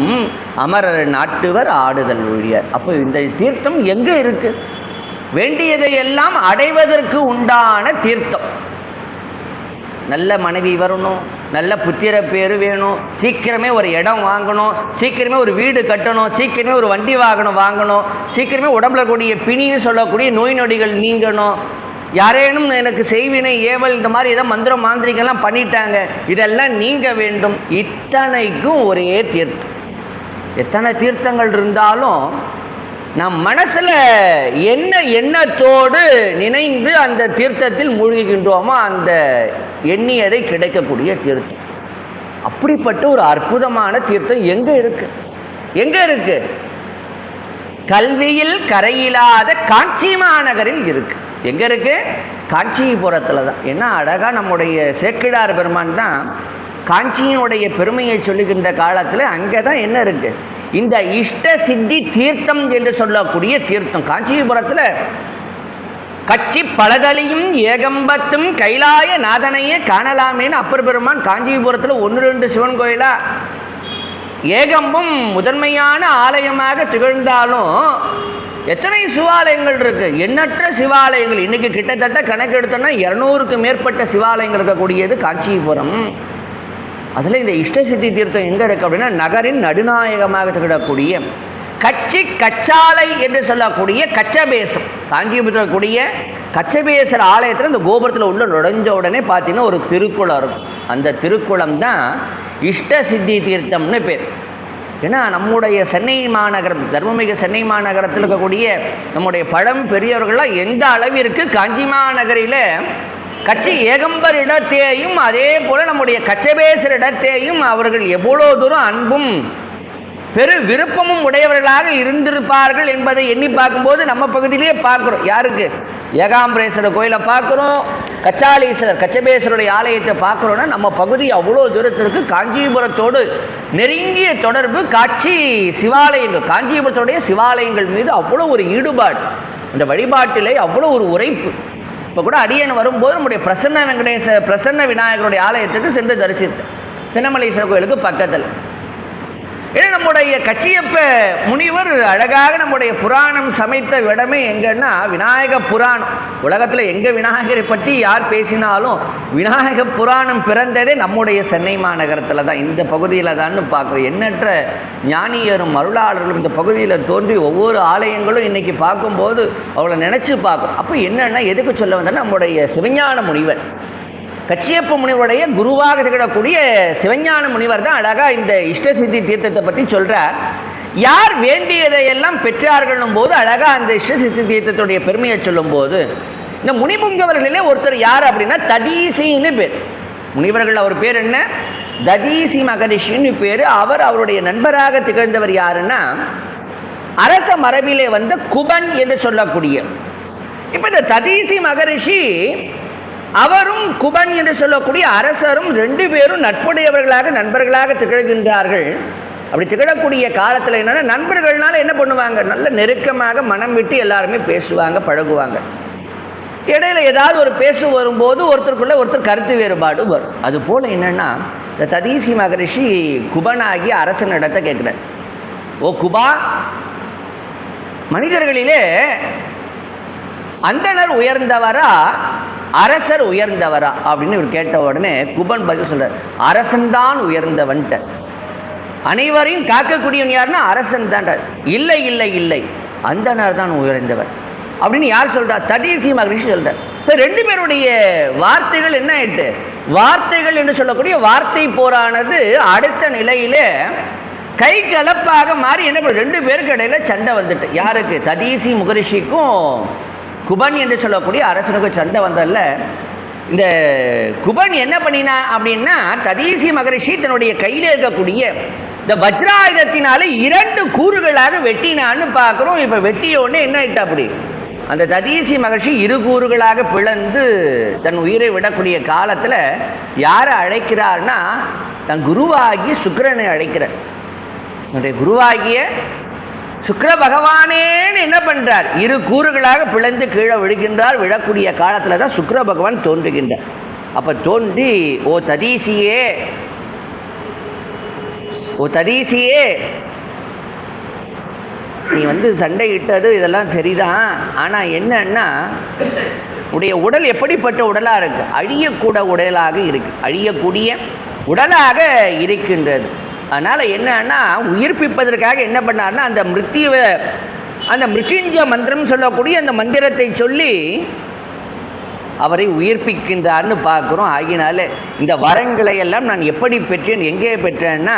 அமரர் நாட்டுவர் ஆடுதல் ஒழியார். அப்போ இந்த தீர்த்தம் எங்கே இருக்கு? வேண்டியதை எல்லாம் அடைவதற்கு உண்டான தீர்த்தம். நல்ல மனைவி வரணும், நல்ல புத்திர பேரு வேணும், சீக்கிரமே ஒரு இடம் வாங்கணும், சீக்கிரமே ஒரு வீடு கட்டணும், சீக்கிரமே ஒரு வண்டி வாகனம் வாங்கணும், சீக்கிரமே உடம்புல கூடிய பிணின்னு சொல்லக்கூடிய நோய் நொடிகள் நீங்கணும், யாரேனும் எனக்கு செய்வினை ஏவல் இந்த மாதிரி ஏதோ மந்திரம் மாந்திரிகெல்லாம் பண்ணிட்டாங்க, இதெல்லாம் நீங்க வேண்டும். இத்தனைக்கும் ஒரே தீர்த்தம். எத்தனை தீர்த்தங்கள் இருந்தாலும் நம் மனசில் என்ன எண்ணத்தோடு நினைந்து அந்த தீர்த்தத்தில் மூழ்கின்றோமோ அந்த எண்ணியதை கிடைக்கக்கூடிய தீர்த்தம். அப்படிப்பட்ட ஒரு அற்புதமான தீர்த்தம் எங்கே இருக்கு? கல்வியில் கரையில்லாத காஞ்சி மாநகரில் இருக்கு. எங்கே இருக்கு? காஞ்சிபுரத்தில் தான். ஏன்னா அழகாக நம்முடைய சேக்கிழார் பெருமான் தான் காஞ்சியினுடைய பெருமையை சொல்லுகின்ற காலத்தில் அங்கே தான் என்ன இருக்குது, இந்த இஷ்ட சித்தி தீர்த்தம் என்று சொல்லக்கூடிய தீர்த்தம். காஞ்சிபுரத்தில் கட்சி பலதலியும் ஏகம்பத்தும் கைலாய நாதனையே காணலாமேன்னு அப்பர் பெருமான் காஞ்சிபுரத்தில் 1-2 சிவன் கோயிலா ஏகம்பம் முதன்மையான ஆலயமாக திகழ்ந்தாலும் எத்தனை சிவாலயங்கள் இருக்கு, எண்ணற்ற சிவாலயங்கள். இன்னைக்கு கிட்டத்தட்ட கணக்கு எடுத்தோம்னா 200க்கு மேற்பட்ட சிவாலயங்கள் இருக்கக்கூடியது காஞ்சிபுரம். அதில் இந்த இஷ்டசித்தி தீர்த்தம் எங்கே இருக்குது அப்படின்னா, நகரின் நடுநாயகமாக திகழக்கூடிய கச்சாலை என்று சொல்லக்கூடிய கச்சபேசம். காஞ்சிபுரத்தில் கூடிய கச்சபேசர் ஆலயத்தில் இந்த கோபுரத்தில் உள்ள நுழைஞ்ச உடனே பார்த்தீங்கன்னா ஒரு திருக்குளம் இருக்கும். அந்த திருக்குளம் தான் இஷ்ட சித்தி தீர்த்தம்னு பேர். ஏன்னா நம்முடைய சென்னை மாநகரம், தர்மமிகு சென்னை மாநகரத்தில் இருக்கக்கூடிய நம்முடைய பழம் பெரியவர்கள்லாம் எந்த அளவிற்கு காஞ்சி மாநகரில் கட்சி ஏகம்பர் இடத்தையும் அதே போல் நம்முடைய கச்சபேசர் இடத்தையும் அவர்கள் எவ்வளோ தூரம் அன்பும் பெரு விருப்பமும் உடையவர்களாக இருந்திருப்பார்கள் என்பதை எண்ணி பார்க்கும்போது நம்ம பகுதியிலே பார்க்குறோம். யாருக்கு? ஏகாம்பரேஸ்வரர் கோயிலை பார்க்குறோம், கச்சாலீஸ்வரர் கச்சபேஸ்வருடைய ஆலயத்தை பார்க்குறோன்னா நம்ம பகுதி அவ்வளோ தூரத்திற்கு காஞ்சிபுரத்தோடு நெருங்கிய தொடர்பு. காட்சி சிவாலயங்கள், காஞ்சிபுரத்துடைய சிவாலயங்கள் மீது அவ்வளோ ஒரு ஈடுபாடு, அந்த வழிபாட்டிலே அவ்வளோ ஒரு உரைப்பு. இப்போ கூட அடியன் வரும்போது நம்முடைய பிரசன்ன விநாயகருடைய ஆலயத்துக்கு சென்று தரிசித்தேன். சின்னமலைஸ்வரர் கோயிலுக்கு பக்கத்தில். ஏன்னா நம்முடைய கச்சியப்ப முனிவர் அழகாக நம்முடைய புராணம் சமைத்த இடமே எங்கன்னா விநாயக புராணம். உலகத்தில் எங்கே விநாயகரை பற்றி யார் பேசினாலும் விநாயக புராணம் பிறந்ததே நம்முடைய சென்னை மாநகரத்தில் தான், இந்த பகுதியில் தான்னு பார்க்குறோம். எண்ணற்ற ஞானியரும் அருளாளர்களும் இந்த பகுதியில் தோன்றி ஒவ்வொரு ஆலயங்களும் இன்றைக்கி பார்க்கும்போது அவளை நினச்சி பார்க்கும். அப்போ என்னென்னா எதுக்கு சொல்ல வந்தேன்னா நம்முடைய சிவஞான முனிவர் கச்சியப்ப முனிவருடைய குருவாக திகழக்கூடிய சிவஞான முனிவர் தான் அழகாக இந்த இஷ்டசித்தி தீர்த்தத்தை பற்றி சொல்கிறார். யார் வேண்டியதையெல்லாம் பெற்றார்களும் போது அழகாக அந்த இஷ்டசித்தி தீர்த்தத்துடைய பெருமையை சொல்லும்போது இந்த முனிபுங்கவர்களிலே ஒருத்தர் யார் அப்படின்னா ததீசின்னு பேர். முனிவர்கள் அவர் பேர் என்ன? ததீசி மகரிஷின்னு பேர். அவருடைய நண்பராக திகழ்ந்தவர் யாருன்னா அரச மரபிலே வந்த குபன் என்று சொல்லக்கூடிய. இப்போ இந்த ததீசி மகரிஷி அவரும் குபன் என்று சொல்லக்கூடிய அரசரும் ரெண்டு பேரும் நட்புடையவர்களாக நண்பர்களாக திகழ்கின்றார்கள். அப்படி திகழக்கூடிய காலத்தில் என்னென்னா நண்பர்கள்னால என்ன பண்ணுவாங்க, நல்ல நெருக்கமாக மனம் விட்டு எல்லாருமே பேசுவாங்க, பழகுவாங்க. இடையில ஏதாவது ஒரு பேசு வரும்போது ஒருத்தருக்குள்ள ஒருத்தர் கருத்து வேறுபாடு வரும். அதுபோல் என்னென்னா இந்த ததீசி மகரிஷி குபனாகி அரசனிடத்தை கேட்குறார், ஓ குபா, மனிதர்களிலே அந்தணர் உயர்ந்தவரா அரசர் உயர்ந்தவரா அப்படின்னு இவர் கேட்ட உடனே குபன் பதில் சொல்றார், அரசன்தான் உயர்ந்தவன்ட்ட. அனைவரையும் காக்கக்கூடியவன் யாருன்னா அரசன் தான். இல்லை இல்லை இல்லை, அந்தணர் தான் உயர்ந்தவர் அப்படின்னு யார் சொல்றா? ததீசி மகரிஷி சொல்றார். இப்போ ரெண்டு பேருடைய வார்த்தைகள் என்ன ஆயிட்டு, வார்த்தைகள் என்று சொல்லக்கூடிய வார்த்தை போரானது அடுத்த நிலையிலே கை கலப்பாக மாறி என்ன பண்ண, ரெண்டு பேருக்கு இடையில சண்டை வந்துட்டு. யாருக்கு? ததீசி மகரிஷிக்கும் குபன் என்று சொல்லக்கூடிய அரசனுக்கு சண்டை வந்ததில்ல. இந்த குபன் என்ன பண்ணினா அப்படின்னா ததீசி மகரிஷி தன்னுடைய கையில் இருக்கக்கூடிய இந்த வஜ்ராயுதத்தினால 2 கூறுகளாக வெட்டினான்னு பார்க்குறோம். இப்போ வெட்டிய உடனே என்ன ஆயிட்டா, அப்படி அந்த ததீசி மகரிஷி 2 கூறுகளாக பிளந்து தன் உயிரை விடக்கூடிய காலத்தில் யாரை அழைக்கிறார்னா தன் குருவாகி சுக்கிரனை அழைக்கிறார். என்னுடைய குருவாகிய சுக்கிர பகவானேன்னு என்ன பண்ணுறார், 2 கூறுகளாக பிளந்து கீழே விழுகின்றார். விழக்கூடிய காலத்தில் தான் சுக்கிர பகவான் தோன்றுகின்றார். அப்போ தோன்றி, ஓ ததீசியே, ஓ ததீசியே, நீ சண்டையிட்டது இதெல்லாம் சரிதான். ஆனால் என்னன்னா உடைய உடல் எப்படிப்பட்ட உடலாக இருக்குது, அழியக்கூட உடலாக இருக்குது, அழியக்கூடிய உடலாக இருக்கின்றது. அதனால் என்னன்னா உயிர்ப்பிப்பதற்காக என்ன பண்ணார்னா அந்த மிருத்யுஞ்ச மந்திரம் சொல்லக்கூடிய அந்த மந்திரத்தை சொல்லி அவரை உயிர்ப்பிக்கின்றார்னு பார்க்குறோம். ஆகினால இந்த வரங்களை எல்லாம் நான் எப்படி பெற்றேன், எங்கே பெற்றேன்னா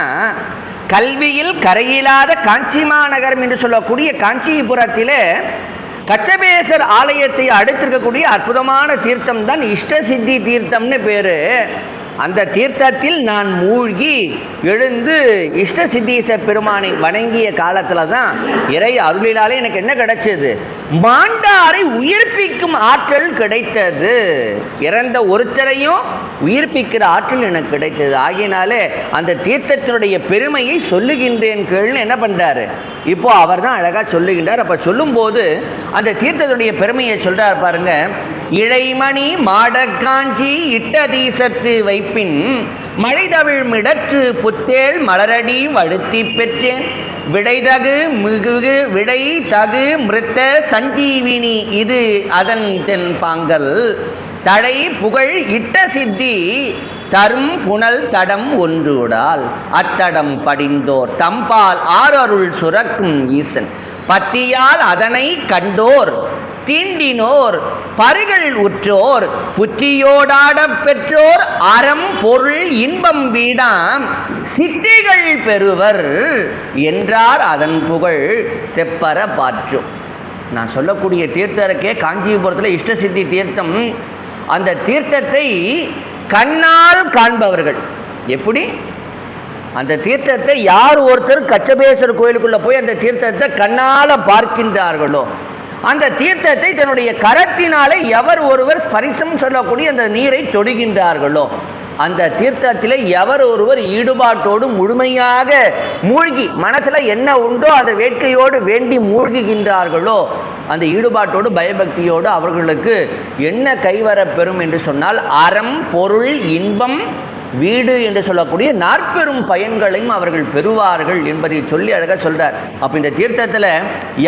கல்வியில் கரையில்லாத காஞ்சி மாநகரம் என்று சொல்லக்கூடிய காஞ்சிபுரத்தில் கச்சபேசர் ஆலயத்தை அடுத்திருக்கக்கூடிய அற்புதமான தீர்த்தம் தான் இஷ்டசித்தி தீர்த்தம்னு பேர். அந்த தீர்த்தத்தில் நான் மூழ்கி எழுந்து இஷ்டசித்தீச பெருமானை வணங்கிய காலத்தில் தான் இறை அருளினாலே எனக்கு என்ன கிடைச்சது, மாண்டாரை உயிர்ப்பிக்கும் ஆற்றல் கிடைத்தது. இறந்த ஒருத்தரையும் உயிர்ப்பிக்கிற ஆற்றல் எனக்கு கிடைத்தது. ஆகினாலே அந்த தீர்த்தத்தினுடைய பெருமையை சொல்லுகின்றேன் கேள்னு என்ன பண்ணுறாரு, இப்போ அவர் தான் அழகாக சொல்லுகின்றார். அப்போ சொல்லும்போது அந்த தீர்த்தத்துடைய பெருமையை சொல்கிறார் பாருங்க. இழைமணி மாடக்காஞ்சி இட்டதீசத்து வைப்பின் மழைதவிழ் மிடற்று புத்தேள் மலரடி வழுத்தி பெற்றேன் விடைதகு மிகு விடை தகு மிருத்த சஞ்சீவினி இது அதன் தென் பாங்கல் தடை புகழ் இட்ட சித்தி தரும் புனல் தடம் ஒன்றுடால் அத்தடம் படிந்தோர் தம்பால் ஆரருள் சுரக்கும் ஈசன் பத்தியால் அதனை கண்டோர் தீண்டினோர் பருகள் உற்றோர் புத்தியோடாட பெற்றோர் அறம் பொருள் இன்பம் வீடாம் சித்திகள் பெறுவர் என்றார் அதன் புகழ் செப்பர பாற்றும். நான் சொல்லக்கூடிய தீர்த்தருக்கே காஞ்சிபுரத்தில் இஷ்டசித்தி தீர்த்தம். அந்த தீர்த்தத்தை கண்ணால் காண்பவர்கள் எப்படி, அந்த தீர்த்தத்தை யார் ஒருத்தர் கச்சபேஸ்வரர் கோயிலுக்குள்ளே போய் அந்த தீர்த்தத்தை கண்ணால் பார்க்கின்றார்களோ, அந்த தீர்த்தத்தை தன்னுடைய கரத்தினாலே எவர் ஒருவர் ஸ்பரிசம் சொல்லக்கூடிய அந்த நீரை தொடுகின்றார்களோ, அந்த தீர்த்தத்தில் எவர் ஒருவர் ஈடுபாட்டோடு முழுமையாக மூழ்கி மனசில் என்ன உண்டோ அதை வேட்கையோடு வேண்டி மூழ்குகின்றார்களோ, அந்த ஈடுபாட்டோடு பயபக்தியோடு அவர்களுக்கு என்ன கைவரப்பெறும் என்று சொன்னால் அறம், பொருள், இன்பம், வீடு என்று சொல்லக்கூடிய 40 பயன்களையும் அவர்கள் பெறுவார்கள் என்பதை சொல்லி அழகாக சொல்றார். அப்போ இந்த தீர்த்தத்தில்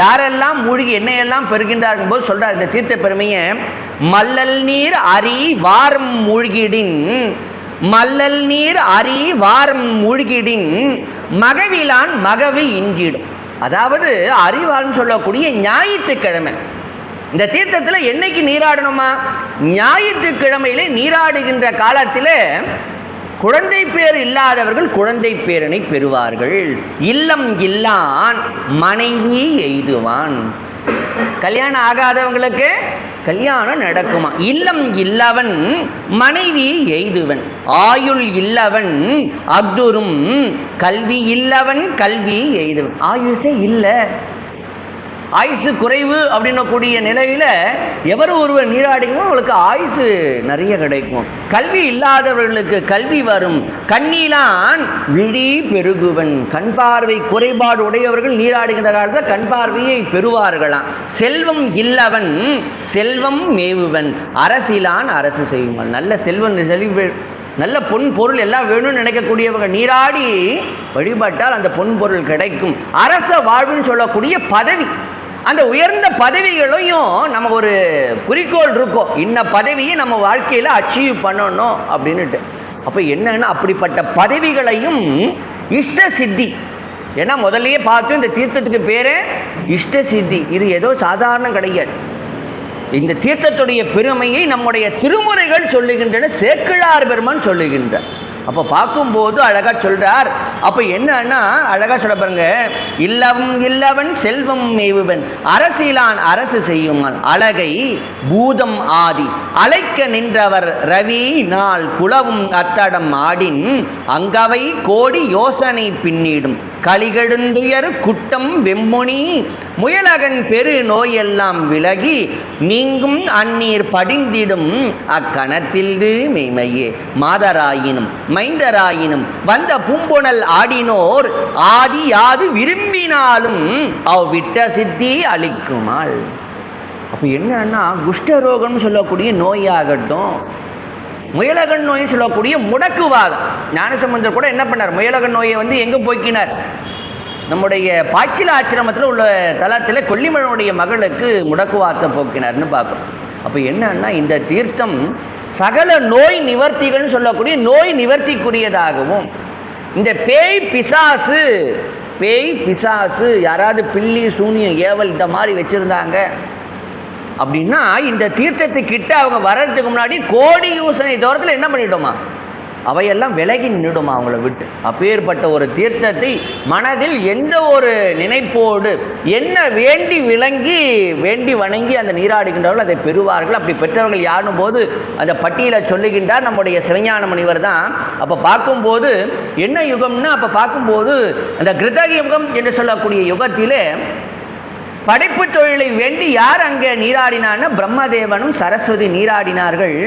யாரெல்லாம் மூழ்கி என்னையெல்லாம் பெறுகின்றார்கள் போது சொல்றார் இந்த தீர்த்த பெருமையை. மல்லல் நீர் அரி வாரம் மூழ்கிடின், மல்லல் நீர் அரி வாரம் மூழ்கிடின் மகவிலான் மகவி இன்றிடும். அதாவது அறிவாள்னு சொல்லக்கூடிய ஞாயிற்றுக்கிழமை இந்த தீர்த்தத்தில் என்னைக்கு நீராடணுமா? ஞாயிற்றுக்கிழமையிலே நீராடுகின்ற காலத்தில் குழந்தை பேர் இல்லாதவர்கள் குழந்தை பேரனை பெறுவார்கள். இல்லம் இல்லான் மனைவி எய்துவான். கல்யாணம் ஆகாதவங்களுக்கு கல்யாணம் நடக்குமா? இல்லம் இல்லவன் மனைவி எய்துவன். ஆயுள் இல்லவன் அக்துரும் கல்வி இல்லவன் கல்வி எய்துவன். ஆயுஷே இல்லை, ஆயுசு குறைவு அப்படின்னக்கூடிய நிலையில் எவர் ஒருவர் நீராடினோ அவங்களுக்கு ஆயுசு நிறைய கிடைக்கும். கல்வி இல்லாதவர்களுக்கு கல்வி வரும். கண்ணிலான் விழி பெருகுவன். கண் பார்வை குறைபாடு உடையவர்கள் நீராடுகின்ற காலத்தில் கண் பார்வையை பெறுவார்களாம். செல்வம் இல்லவன் செல்வம் மேவுவன். அரசிலான் அரசு செய்வான். நல்ல செல்வம் நல்ல பொன் பொருள் எல்லாம் வேணும்னு நினைக்கக்கூடியவங்க நீராடி வழிபட்டால் அந்த பொன் பொருள் கிடைக்கும். அரச வாழ்வுன்னு சொல்லக்கூடிய பதவி, அந்த உயர்ந்த பதவிகளையும் நம்ம ஒரு குறிக்கோள் இருக்கும், இன்ன பதவியை நம்ம வாழ்க்கையில் அச்சீவ் பண்ணணும் அப்படின்னுட்டு. அப்போ என்னன்னா அப்படிப்பட்ட பதவிகளையும் இஷ்ட சித்தி. ஏன்னா முதல்லையே பார்த்தோம் இந்த தீர்த்தத்துக்கு பேரே இஷ்ட சித்தி. இது ஏதோ சாதாரணம் கிடையாது. இந்த தீர்த்தத்துடைய பெருமையை நம்முடைய திருமுறைகள் சொல்லுகின்றன, சேக்கிழார் பெருமான் சொல்லுகின்றார். அப்போ பார்க்கும்போது அழகா சொல்றார். அப்போ என்னன்னா அழகா சொல்ல பாருங்க. இல்லவன் செல்வம் மேவுவன் அரசிலான் அரசு செய்யுமான். அழகை பூதம் ஆதி அழைக்க நின்றவர் ரவி நாள் குளவும் அத்தடம் ஆடின் அங்கவை கோடி யோசனை பின்னிடும் களிகெழுந்துயர் குட்டம் வெம்முனி முயலகன் பெரு நோயெல்லாம் விலகி நீங்கும் அந்நீர் படிந்திடும் அக்கணத்தில் மெய்மையே மாதராயினும் மைந்தராயினும் வந்த பூம்பொனல் ஆடினோர் ஆதி யாது விரும்பினாலும் விட்ட சித்தி அளிக்குமாள். அப்போ என்னன்னா குஷ்டரோகம்னு சொல்லக்கூடிய நோயாகட்டும், முயலகன் நோய்னு சொல்லக்கூடிய முடக்குவாதம். ஞானசம்பந்தர் கூட என்ன பண்ணார், முயலகன் நோயை எங்கே போக்கினார்? நம்முடைய பாய்ச்சில ஆசிரமத்தில் உள்ள தலத்தில் கொல்லிமலனுடைய மகளுக்கு முடக்குவாதத்தை போக்கினார்னு பார்க்கணும். அப்போ என்னன்னா இந்த தீர்த்தம் சகல நோய் நிவர்த்திகள்னு சொல்லக்கூடிய நோய் நிவர்த்திக்குரியதாகவும், இந்த பேய் பிசாசு யாராவது பில்லி சூனியம் ஏவல் இந்த மாதிரி வச்சுருந்தாங்க அப்படின்னா இந்த தீர்த்தத்துக்கிட்ட அவங்க வர்றதுக்கு முன்னாடி கோடி யோசனை தூரத்தில் என்ன பண்ணிட்டோமா, அவையெல்லாம் விலகி நின்றுடுமா அவங்கள விட்டு. அப்பேற்பட்ட ஒரு தீர்த்தத்தை மனதில் எந்த ஒரு நினைப்போடு என்ன வேண்டி வணங்கி அந்த நீராடுகின்றவர்கள் அதை பெறுவார்கள். அப்படி பெற்றவர்கள் யாரும் போது அந்த பட்டியலை சொல்லுகின்றார் நம்முடைய சிவஞான முனிவர் தான். அப்போ பார்க்கும்போது என்ன யுகம்னா, அப்போ பார்க்கும்போது அந்த கிருத யுகம் என்று சொல்லக்கூடிய யுகத்திலே படைப்பு தொழிலை வேண்டி யார் அங்கே நீராடினார்னா பிரம்மதேவனும் சரஸ்வதி நீராடினார்கள்.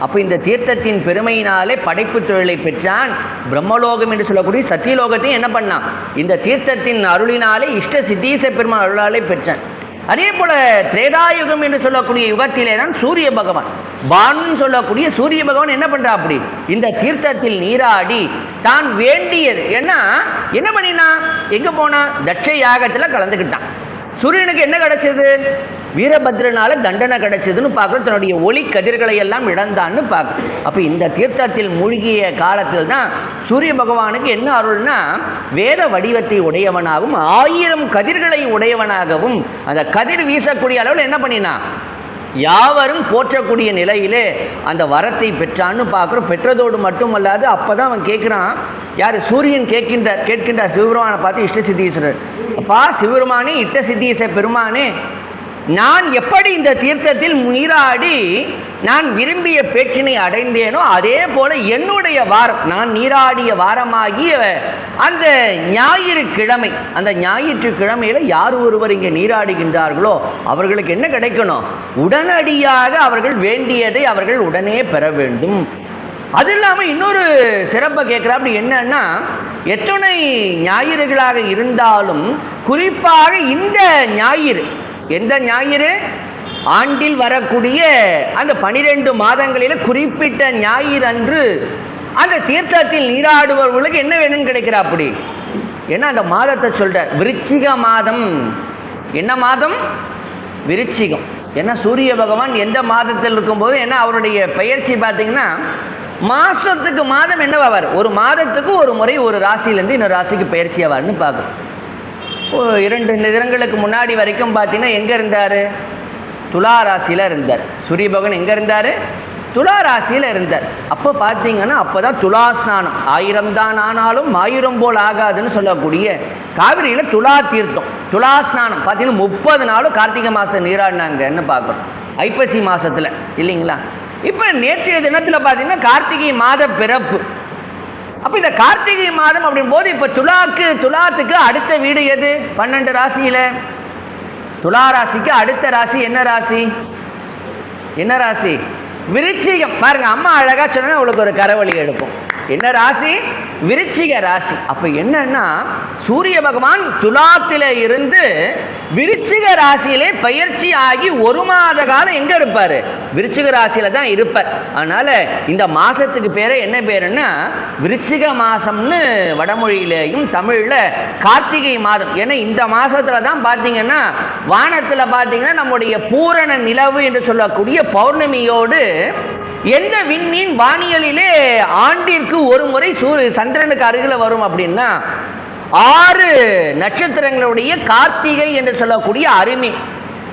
அப்போ இந்த தீர்த்தத்தின் பெருமையினாலே படைப்பு தொழிலை பெற்றான். பிரம்மலோகம் என்று சொல்லக்கூடிய சத்தியலோகத்தையும் என்ன பண்ணான், இந்த தீர்த்தத்தின் அருளினாலே இஷ்ட சித்தீச பெருமாள் அருளாலே பெற்றான். அதே போல திரேதாயுகம் என்று சொல்லக்கூடிய யுகத்திலே தான் சூரிய பகவான் பான்னு சொல்லக்கூடிய சூரிய பகவான் என்ன பண்றா, அப்படி இந்த தீர்த்தத்தில் நீராடி தான் வேண்டியது என்ன பண்ணினா, எங்க போனா தட்ச யாகத்தில் கலந்துக்கிட்டான். சூரியனுக்கு என்ன கிடைச்சது, வீரபத்ரனால தண்டனை கிடைச்சதுன்னு பார்க்குறோம். தன்னுடைய ஒளி கதிர்களை எல்லாம் இழந்தான்னு பார்க்குறோம். அப்போ இந்த தீர்த்தத்தில் மூழ்கிய காலத்தில் தான் சூரிய பகவானுக்கு என்ன அருள்னா, வேத வடிவத்தை உடையவனாகவும் 1000 கதிர்களை உடையவனாகவும் அந்த கதிர் வீசக்கூடிய அளவில் என்ன பண்ணினா யாவரும் போற்றக்கூடிய நிலையிலே அந்த வரத்தை பெற்றான்னு பார்க்குறோம். பெற்றதோடு மட்டுமல்லாது அப்போ தான் அவன் கேட்குறான், யார் சூரியன் கேட்கின்றார் சிவபெருமானை பார்த்து இஷ்ட சித்தீஸ்வரர், அப்பா சிவபெருமானே இஷ்ட சித்தீச பெருமானே, நான் எப்படி இந்த தீர்த்தத்தில் நீராடி நான் விரும்பிய பேச்சினை அடைந்தேனோ அதே போல என்னுடைய வாரம், நான் நீராடிய வாரமாகிய அந்த ஞாயிற்றுக்கிழமை, அந்த ஞாயிற்றுக்கிழமையில் யார் ஒருவர் இங்கே நீராடுகின்றார்களோ அவர்களுக்கு என்ன கிடைக்கணும், உடனடியாக அவர்கள் வேண்டியதை அவர்கள் உடனே பெற வேண்டும். அது இல்லாமல் இன்னொரு சிறப்பை கேட்குறா. அப்படி என்னன்னா, எத்தனை ஞாயிறுகளாக இருந்தாலும் குறிப்பாக இந்த ஞாயிறு, எந்த ஞாயிறு? ஆண்டில் வரக்கூடிய அந்த 12 மாதங்களில் குறிப்பிட்ட ஞாயிறு அன்று அந்த தீர்த்தத்தில் நீராடுபவர்களுக்கு என்ன வேணும்னு கிடைக்கிறா. அப்படி ஏன்னா அந்த மாதத்தை சொல்ற விருச்சிக மாதம். என்ன மாதம்? விருச்சிகம். ஏன்னா சூரிய பகவான் எந்த மாதத்தில் இருக்கும்போது, ஏன்னா அவருடைய பெயர்ச்சி பார்த்தீங்கன்னா மாதத்துக்கு மாதம் என்னவாவார்? ஒரு மாதத்துக்கு ஒரு முறை ஒரு ராசியிலேருந்து இன்னொரு ராசிக்கு பயிற்சி ஆவார்னு பார்க்கும். 2 தினங்களுக்கு முன்னாடி வரைக்கும் பார்த்தீங்கன்னா எங்கே இருந்தார்? துலா ராசியில் இருந்தார். சூரிய பகவான் எங்கே இருந்தார்? துலா ராசியில் இருந்தார். அப்போ பார்த்தீங்கன்னா அப்போ தான் துலா ஸ்நானம். 1000 தான் ஆனாலும் 1000 போல் ஆகாதுன்னு சொல்லக்கூடிய காவிரியில் துலா தீர்த்தம், துலா ஸ்நானம் பார்த்தீங்கன்னா 30 நாளும் கார்த்திகை மாதம் நீராடினாங்கன்னு பார்க்குறோம். ஐப்பசி மாதத்தில் இல்லைங்களா? இப்போ நேற்றைய தினத்தில் பார்த்தீங்கன்னா கார்த்திகை மாத பிறப்பு. அப்போ இந்த கார்த்திகை மாதம் அப்படின் போது இப்போ துலாத்துக்கு அடுத்த வீடு எது? 12 ராசியில் துலா ராசிக்கு அடுத்த ராசி என்ன ராசி? என்ன ராசி? விருச்சிகம். பாருங்க, அம்மா அழகா சொன்னா உங்களுக்கு ஒரு கரவழி எடுப்போம். என்ன ராசி? விருச்சிக ராசி. அப்ப என்னன்னா சூரிய பகவான் துலாத்தில இருந்து விருச்சிக ராசியிலே பயிற்சி ஆகி 1 மாத காலம் எங்க இருப்பாரு? விருச்சிக ராசியில தான் இருப்பார். அதனால இந்த மாசத்துக்கு பேரு என்ன பேருன்னா விருச்சிக மாசம்னு வடமொழியிலேயும் தமிழ்ல கார்த்திகை மாதம். ஏன்னா இந்த மாசத்துல தான் பார்த்தீங்கன்னா வானத்துல பார்த்தீங்கன்னா நம்முடைய பூரண நிலவு என்று சொல்லக்கூடிய பௌர்ணமியோடு எந்த விண்மீன் வானியலிலே ஆண்டிற்கு ஒரு முறை சந்திரனுக்கு அருகில் வரும் அப்படின்னா 6 நட்சத்திரங்களுடைய கார்த்திகை என்று சொல்லக்கூடிய அருமை.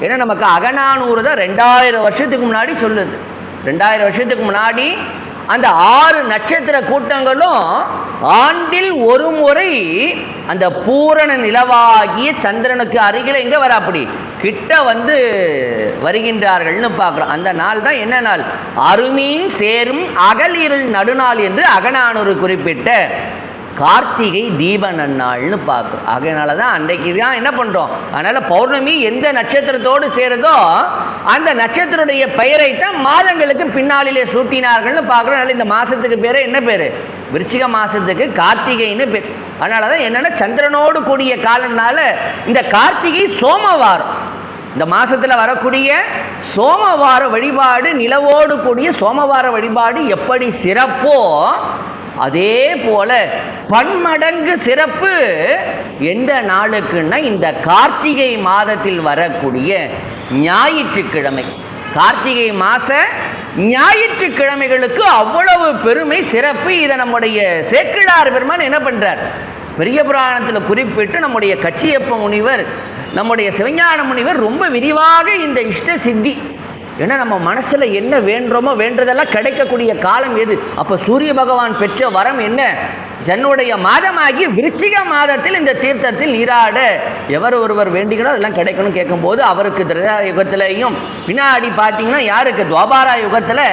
ஏன்னா நமக்கு அகநானூறு தான் 2000 வருஷத்துக்கு முன்னாடி சொல்லுது. 2000 வருஷத்துக்கு முன்னாடி அந்த 6 நட்சத்திர கூட்டங்களும் ஆண்டில் ஒரு முறை அந்த பூரண நிலவாகிய சந்திரனுக்கு அருகில் எங்க வர அப்படி கிட்ட வந்து வருகின்றார்கள்னு பார்க்குறோம். அந்த நாள் தான் என்ன நாள்? அருமீன் சேரும் அகலிருள் நடுநாள் என்று அகநானூறு குறிப்பிட்ட கார்த்திகை தீப நன்னாள்னு பார்க்குறோம். அதனால தான் அன்றைக்கு தான் என்ன பண்ணுறோம். அதனால் பௌர்ணமி எந்த நட்சத்திரத்தோடு சேருதோ அந்த நட்சத்திரத்துடைய பெயரை தான் மாதங்களுக்கு பின்னாளிலே சூட்டினார்கள்னு பார்க்குறோம். அதனால் இந்த மாதத்துக்கு பேர் என்ன பேர்? விருச்சிக மாதத்துக்கு கார்த்திகைன்னு பேர். அதனால தான் என்னென்னா சந்திரனோடு கூடிய காலனால இந்த கார்த்திகை சோமவாரம். இந்த மாதத்தில் வரக்கூடிய சோமவார வழிபாடு, நிலவோடு கூடிய சோமவார வழிபாடு எப்படி சிறப்போ அதே போல பன்மடங்கு சிறப்பு எந்த நாளுக்குன்னா இந்த கார்த்திகை மாதத்தில் வரக்கூடிய ஞாயிற்றுக்கிழமை. கார்த்திகை மாத ஞாயிற்றுக்கிழமைகளுக்கு அவ்வளவு பெருமை சிறப்பு. இதை நம்முடைய சேக்கிழார் பெருமான் என்ன பண்றார்? பெரிய புராணத்தில் குறிப்பிட்டு நம்முடைய கச்சியப்ப முனிவர், நம்முடைய சிவஞான முனிவர் ரொம்ப விரிவாக இந்த இஷ்ட சித்தி, ஏன்னா நம்ம மனசில் என்ன வேண்டுமோ வேண்டதெல்லாம் கிடைக்கக்கூடிய காலம் எது? அப்போ சூரிய பகவான் பெற்ற வரம் என்ன? தன்னுடைய மாதமாகி விருச்சிக மாதத்தில் இந்த தீர்த்தத்தில் நீராட எவர் ஒருவர் வேண்டிக்கணும் அதெல்லாம் கிடைக்கணும் கேட்கும்போது அவருக்கு திரேதா யுகத்திலையும் பின்னாடி பார்த்தீங்கன்னா யாருக்கு? துவாபாரா யுகத்தில்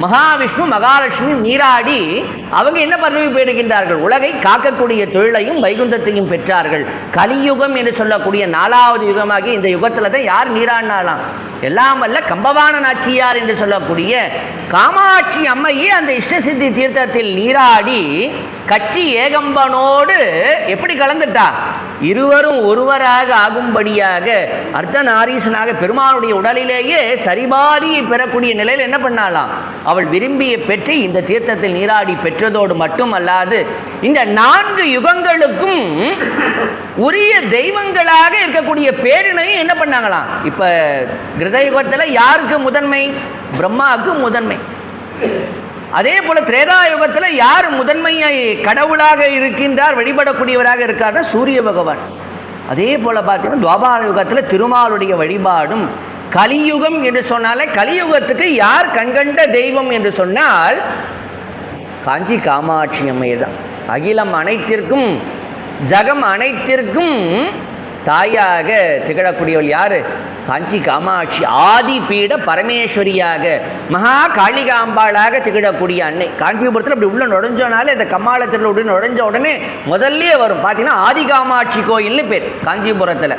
மகாவிஷ்ணு மகாலட்சுமி நீராடி அவங்க என்ன பதவி பெறுகின்றார்கள்? உலகை காக்கக்கூடிய தொழிலையும் வைகுந்தத்தையும் பெற்றார்கள். கலியுகம் என்று சொல்லக்கூடிய 4வது யுகமாகி இந்த யுகத்தில் தான் யார் நீராடினாலாம்? எல்லாம் வல்ல கம்பவான நாச்சியார் என்று சொல்லக்கூடிய காமாட்சி அம்மையே அந்த இஷ்டசித்தி தீர்த்தத்தில் நீராடி கச்சி ஏகம்பனோடு எப்படி கலந்துட்டா? இருவரும் ஒருவராக ஆகும்படியாக அர்த்தநாரீசனாக பெருமானுடைய உடலிலேயே சரிபாதியை பெறக்கூடிய நிலையில் என்ன பண்ணாலாம்? அவள் விரும்பிய பெற்று இந்த தீர்த்தத்தில் நீராடி பெற்றதோடு மட்டுமல்லாது இந்த 4 யுகங்களுக்கும் உரிய தெய்வங்களாக இருக்கக்கூடிய பேரினையும் என்ன பண்ணாங்களாம்? இப்ப கிருதயுகத்தில் யாருக்கு முதன்மை? பிரம்மாவுக்கு முதன்மை. அதே போல திரேதா யுகத்தில் யார் முதன்மையை கடவுளாக இருக்கின்றார், வழிபடக்கூடியவராக இருக்கார்னா சூரிய பகவான். அதே போல பார்த்தீங்கன்னா துவாபார யுகத்தில் திருமாலுடைய வழிபாடும். கலியுகம் என்று சொன்னாலே கலியுகத்துக்கு யார் கண்கண்ட தெய்வம் என்று சொன்னால் காஞ்சி காமாட்சி அம்மை தான். அகிலம் அனைத்திற்கும் ஜகம் அனைத்திற்கும் தாயாக திகழக்கூடியவள் யாரு? காஞ்சி காமாட்சி. ஆதி பீட பரமேஸ்வரியாக மகா காளிகாம்பாளாக திகழக்கூடிய அன்னை. காஞ்சிபுரத்தில் அப்படி உள்ள நுழைஞ்சோனாலே இந்த கம்மாளத்தில் உள்ள நுழைஞ்ச உடனே முதல்ல வரும் பார்த்தீங்கன்னா ஆதி காமாட்சி கோயில்னு பேர். காஞ்சிபுரத்தில்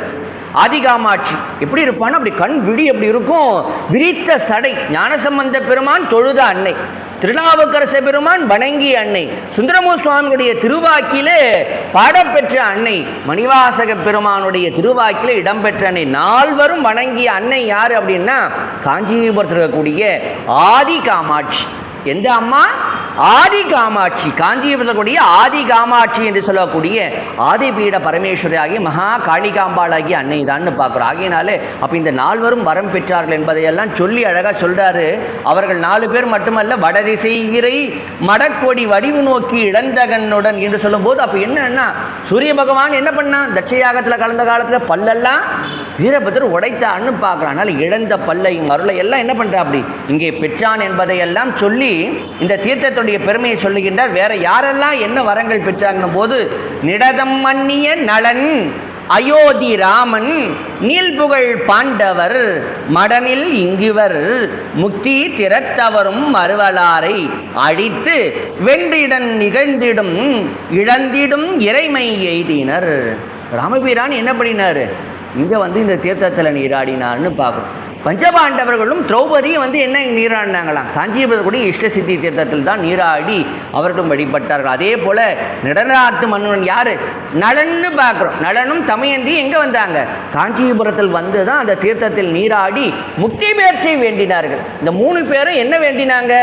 ஆதி காமாட்சி எப்படி இருப்பான்னு அப்படி கண் விழி அப்படி இருக்கும், விரித்த சடை, ஞானசம்பந்த பெருமான் தொழுத அன்னை. திருநாவுக்கரச பெருமான் வணங்கிய அன்னை, சுந்தரமூர் சுவாமியுடைய திருவாக்கிலே பாடப்பெற்ற அன்னை, மணிவாசக பெருமானுடைய திருவாக்கிலே இடம்பெற்ற அன்னை, நால்வரும் வணங்கிய அன்னை யார் அப்படின்னா காஞ்சிபுரத்தில் இருக்கக்கூடிய ஆதி காமாட்சி. எந்த அம்மா? ஆதி காமாட்சி. காஞ்சிபுரக்கூடிய ஆதி காமாட்சி என்று சொல்லக்கூடிய ஆதிபீட பரமேஸ்வரி ஆகிய மகா காளிகாம்பாள் ஆகிய அன்னை தான் பார்க்குறோம். ஆகியனாலே அப்போ இந்த நால்வரும் வரம் பெற்றார்கள் என்பதையெல்லாம் சொல்லி அழகாக சொல்றாரு. அவர்கள் 4 பேர் மட்டுமல்ல, வடதிசை இறை மடக்கொடி வடிவு நோக்கி இழந்தகனுடன் என்று சொல்லும் போது அப்போ என்னன்னா, சூரிய பகவான் என்ன பண்ணான்? தட்சயாகத்தில் கலந்த காலத்தில் பல்லெல்லாம் வீரபத்ரர் உடைத்தான்னு பார்க்குறான். அதனால் இழந்த பல்லை மருளை எல்லாம் என்ன பண்ணுறா அப்படி இங்கே பெற்றான் என்பதையெல்லாம் சொல்லி இந்த தீர்த்தத்துடைய பெருமையை சொல்லுகின்றார். வேற யாரெல்லாம் என்ன வரங்கள் பெற்றாங்க போது, நிடதம் மன்னிய நலன் அயோத்தி ராமன், நீல்புகழ் பாண்டவர், மடனில் இங்குவர், முக்தி திறத்தவரும் மறுவலாரை அழித்து வென்றிடன் நிகழ்ந்திடும் இழந்திடும் இறைமை எய்தினர். ராமபிரான் என்ன பண்ணினார்? இங்கே இந்த தீர்த்தத்தில் நீராடினார்னு பார்க்குறோம். பஞ்சபாண்டவர்களும் திரௌபதியும் என்ன நீராடினாங்களாம்? காஞ்சிபுரத்தில் கூடிய இஷ்ட சித்தி தீர்த்தத்தில் தான் நீராடி அவர்களும் வழிபட்டார்கள். அதே போல நடனராத்து மன்னன் யாரு? நலன்னு பார்க்குறோம். நலனும் தமயந்தியும் எங்கே வந்தாங்க? காஞ்சிபுரத்தில் வந்து தான் அந்த தீர்த்தத்தில் நீராடி முக்தி பெற்றை வேண்டினார்கள். இந்த 3 பேரும் என்ன வேண்டினாங்க?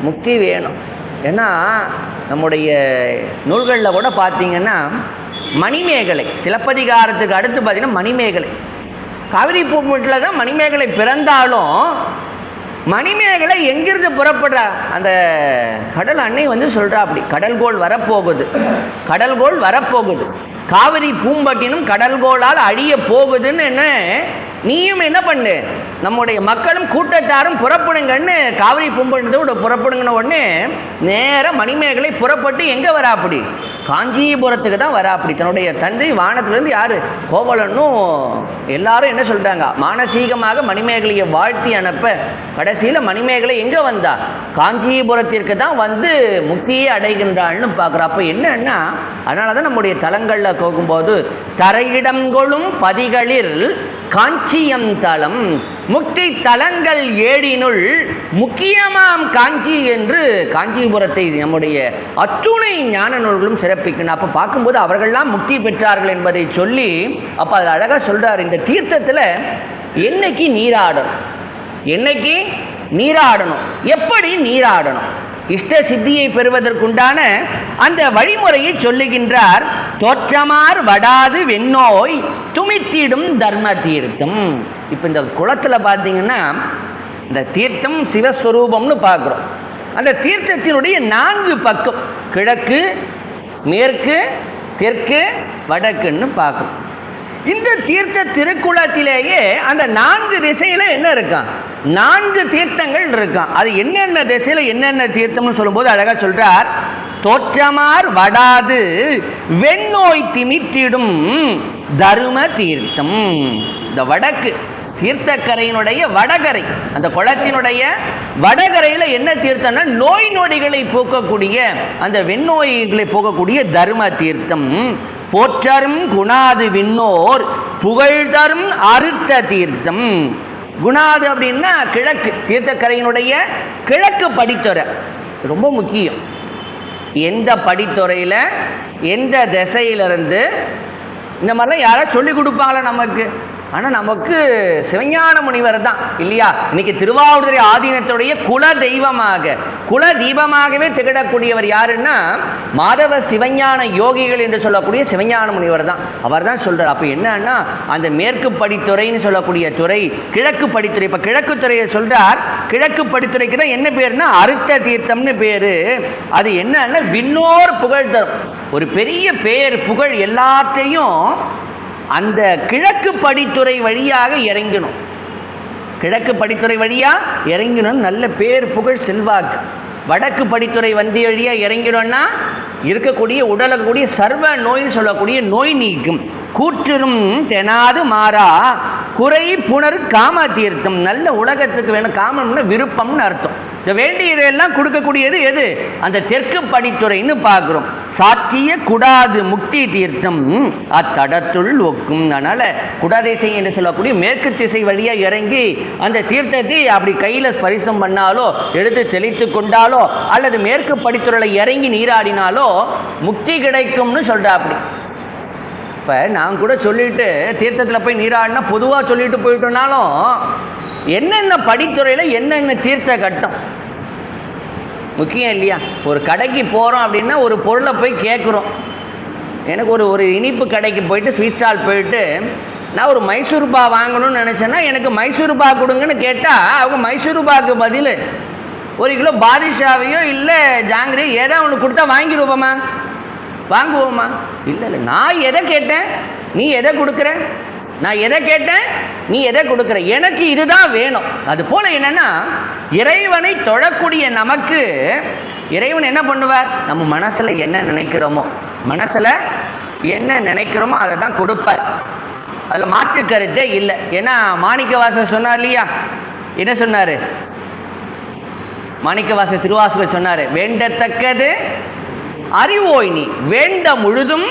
முக்தி வேணும். ஏன்னா நம்முடைய நூல்களில் கூட பார்த்தீங்கன்னா மணிமேகலை, சிலப்பதிகாரத்துக்கு அடுத்து பார்த்தீங்கன்னா மணிமேகலை, காவிரி பூம்பட்டில் தான் மணிமேகலை பிறந்தாலும் மணிமேகலை எங்கிருந்து புறப்படுறா? அந்த கடல் அன்னை சொல்கிறா அப்படி, கடல்கோள் வரப்போகுது, கடல்கோள் வரப்போகுது, காவிரி பூம்பட்டினும் கடல்கோளால் அழிய போகுதுன்னு என்ன, நீயும் என்ன பண்ணு, நம்முடைய மக்களும் கூட்டத்தாரும் புறப்படுங்கன்னு காவிரி பூம்பட்டினத்தோட புறப்படுங்கன்னு உடனே நேராக மணிமேகலை புறப்பட்டு எங்கே வரா அப்படி? காஞ்சிபுரத்துக்கு தான் வரா அப்படி. தன்னுடைய தந்தை வானத்திலிருந்து யார்? கோவலனும் எல்லாரும் என்ன சொல்கிறாங்க? மானசீகமாக மணிமேகலையை வாழ்த்தி அனுப்ப கடைசியில் மணிமேகலை எங்கே வந்தா? காஞ்சிபுரத்திற்கு தான் வந்து முக்தியை அடைகின்றாள்னு பார்க்குறா. அப்போ என்னன்னா, அதனால தான் நம்முடைய தலங்களில் போகும்போது தரையிடங்கொளும் பதிகளில் காஞ்சியம் தலம் முக்தி தலங்கள் 7னுள் முக்கியமாம் காஞ்சி என்று காஞ்சிபுரத்தை நம்முடைய அத்துணை ஞான நூல்களும் சிறப்பிக்கணும். அப்போ பார்க்கும்போது அவர்கள்லாம் முக்தி பெற்றார்கள் என்பதை சொல்லி அப்போ அதில் அழகாக சொல்கிறார். இந்த தீர்த்தத்தில் என்னைக்கு நீராடணும், என்னைக்கு நீராடணும், எப்படி நீராடணும், இஷ்ட சித்தியை பெறுவதற்குண்டான அந்த வழிமுறையை சொல்லுகின்றார். தோற்றமார் வடாது வெண்ணோய் துமித்திடும் தர்ம தீர்த்தம். இப்போ இந்த குளத்தில் பார்த்தீங்கன்னா இந்த தீர்த்தம் சிவஸ்வரூபம்னு பார்க்குறோம். அந்த தீர்த்தத்தினுடைய 4 பக்கம், கிழக்கு, மேற்கு, தெற்கு, வடக்குன்னு பார்க்குறோம். இந்த தீர்த்த திருக்குளத்திலேயே அந்த 4 திசையில் என்ன இருக்கான்? 4 தீர்த்தங்கள் இருக்கான். அது என்னென்ன திசையில் என்னென்ன தீர்த்தம்னு சொல்லும்போது அழகாக சொல்கிறார். தோற்றமார் வடாது வெண்ணோய் திமித்திடும் தரும தீர்த்தம். இந்த வடக்கு தீர்த்தக்கரையினுடைய வடகரை, அந்த குளத்தினுடைய வடகரையில் என்ன தீர்த்தம்னா நோய் நொடிகளை போக்கக்கூடிய அந்த வெண்ணோய்களை போக்கக்கூடிய தர்ம தீர்த்தம். போற்றரும் குணாது விண்ணோர் புகழ்தரும் அறுத்த தீர்த்தம். குணாது அப்படின்னா கிழக்கு, தீர்த்தக்கரையினுடைய கிழக்கு படித்துறை ரொம்ப முக்கியம். எந்த படித்துறையில் எந்த திசையிலிருந்து இந்த மாதிரிலாம் யாராவது சொல்லி கொடுப்பாங்களா நமக்கு? ஆனால் நமக்கு சிவஞான முனிவர் தான் இல்லையா? இன்னைக்கு திருவாவூர்துறை ஆதீனத்துடைய குல தெய்வமாக, குல தீபமாகவே திகழக்கூடியவர் யாருன்னா மாதவ சிவஞான யோகிகள் என்று சொல்லக்கூடிய சிவஞான முனிவர் தான். அவர் தான் சொல்கிறார். அப்போ என்னன்னா அந்த மேற்கு படித்துறைன்னு சொல்லக்கூடிய துறை, கிழக்கு படித்துறை. இப்போ கிழக்கு துறையை சொல்கிறார். கிழக்கு படித்துறைக்கு தான் என்ன பேருனா அறுத்த தீர்த்தம்னு பேர். அது என்னன்னா விண்ணோர் புகழ் தரும், ஒரு பெரிய பேர் புகழ் எல்லாற்றையும் அந்த கிழக்கு படித்துறை வழியாக இறங்கணும். கிழக்கு படித்துறை வழியாக இறங்கணும், நல்ல பேர் புகழ் செல்வாக்கு. வடக்கு படித்துறை வழியாக இறங்கணும்னா இருக்கக்கூடிய உடலுக்கூடிய சர்வ நோய்னு சொல்லக்கூடிய நோய் நீக்கும். கூற்றரும் தெனாது மாறா குறை புணர் காம தீர்த்தம். நல்ல உலகத்துக்கு வேணும். காமம்னா விருப்பம்னு அர்த்தம். இந்த வேண்டியதெல்லாம் கொடுக்கக்கூடியது எது? அந்த தெற்கு படித்துறைன்னு பார்க்குறோம். சாற்றிய குடாது முக்தி தீர்த்தம் அத்தடத்துள் ஒக்கும். அதனால் குடாதிசை என்று சொல்லக்கூடிய மேற்கு திசை வழியாக இறங்கி அந்த தீர்த்தத்தை அப்படி கையில் ஸ்பரிசம் பண்ணாலோ, எடுத்து தெளித்து கொண்டாலோ, அல்லது மேற்கு படித்துறையில் இறங்கி நீராடினாலோ முக்தி கிடைக்கும்னு சொல்கிறா. அப்படி இப்போ நான் கூட சொல்லிட்டு தீர்த்தத்தில் போய் நீராடினா பொதுவாக சொல்லிட்டு போயிட்டோம்னாலும் என்னென்ன படித்துறையில் என்னென்ன தீர்த்த கட்டம் முக்கியம் இல்லையா? ஒரு கடைக்கு போகிறோம் அப்படின்னா ஒரு பொருளை போய் கேட்குறோம். எனக்கு ஒரு இனிப்பு கடைக்கு போயிட்டு ஸ்வீட் ஸ்டால் போயிட்டு நான் ஒரு மைசூர்பா வாங்கணும்னு நினச்சேன்னா எனக்கு மைசூர்பா கொடுங்கன்னு கேட்டால் அவங்க மைசூர்பாக்கு பதில் 1 கிலோ பாதுஷாவையோ இல்லை ஜாங்கிரியோ ஏதோ ஒன்று கொடுத்தா வாங்கிடுவோமா? வாங்குவோமா? இல்லை. நான் எதை கேட்டேன், நீ எதை கொடுக்குற? நான் எதை கேட்டேன், நீ எதை கொடுக்குற? எனக்கு இதுதான் வேணும். அது போல் என்னென்னா இறைவனை தொழக்கூடிய நமக்கு இறைவன் என்ன பண்ணுவார்? நம்ம மனசில் என்ன நினைக்கிறோமோ, மனசில் என்ன நினைக்கிறோமோ அதை தான் கொடுப்பார். அதில் மாற்று கருத்தே இல்லை. ஏன்னா மாணிக்கவாசர் சொன்னார் இல்லையா? என்ன சொன்னார்? மாணிக்கவாசர் திருவாசகர் சொன்னார், வேண்டத்தக்கது அறிவோய்னி வேண்ட முழுதும்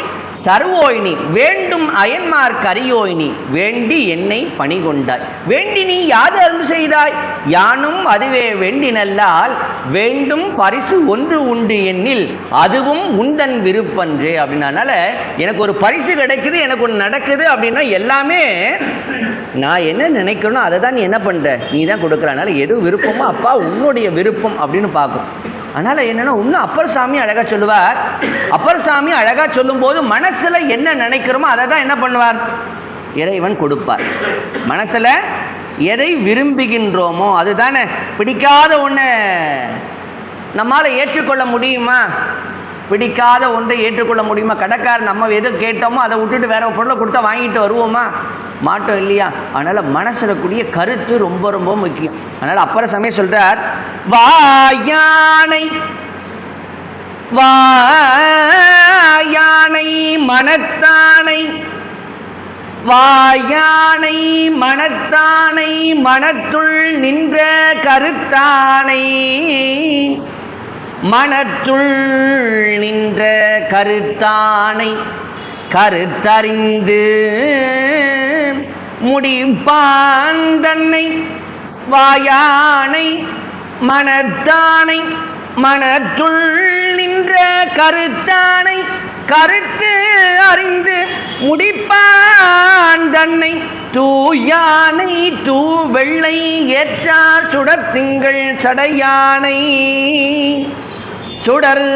தருவோய்னி வேண்டும் அயன்மார் கரியோய்னி வேண்டி என்னை பணி கொண்டாய் வேண்டி நீ யாது அருள் செய்தாய் யானும் அதுவே வேண்டினல்லால் வேண்டும் பரிசு ஒன்று உண்டு என்னில் அதுவும் உந்தன் விருப்பன்றே அப்படின்னால எனக்கு ஒரு பரிசு கிடைக்குது, எனக்கு ஒன்று நடக்குது அப்படின்னா எல்லாமே நான் என்ன நினைக்கணும் அதை தான் நீ என்ன பண்ணுற, நீ தான் கொடுக்குறனால எது விருப்பமோ அப்பா உன்னுடைய விருப்பம் அப்படின்னு பார்க்கும். அதனால் என்னென்னா இன்னும் அப்பர் சாமி அழகாக சொல்லுவார். அப்பர் சாமி அழகாக சொல்லும்போது மனசில் என்ன நினைக்கிறோமோ அதை தான் என்ன பண்ணுவார்? இறைவன் கொடுப்பார். மனசில் எதை விரும்புகின்றோமோ அதுதானே. பிடிக்காத ஒன்று நம்மால் ஏற்றுக்கொள்ள முடியுமா? பிடிக்காத ஒன்றை ஏற்றுக்கொள்ள முடியுமா? கடைக்காரர் நம்ம எது கேட்டோமோ அதை விட்டுட்டு வேற பொருளை கொடுத்தா வாங்கிட்டு வருவோமா? மாட்டோம் இல்லையா? அதனால் மனசில் கூடிய கருத்து ரொம்ப ரொம்ப முக்கியம். அதனால் அப்பற சமயம் சொல்கிறார், வாயானை வாயானை மனத்தானை வாயானை மனத்தானை மனத்துள் நின்ற கருத்தானை மனத்துள் நின்ற கருத்தானை கருத்தறிந்து முடிப்பான் தன்னை வாயானை மனத்தானை மனத்துள் நின்ற கருத்தானை கருத்து அறிந்து முடிப்பான் தன்னை தூயானை தூ வெள்ளை ஏற்றார் சுடர் திங்கள் சடையானை சுடர்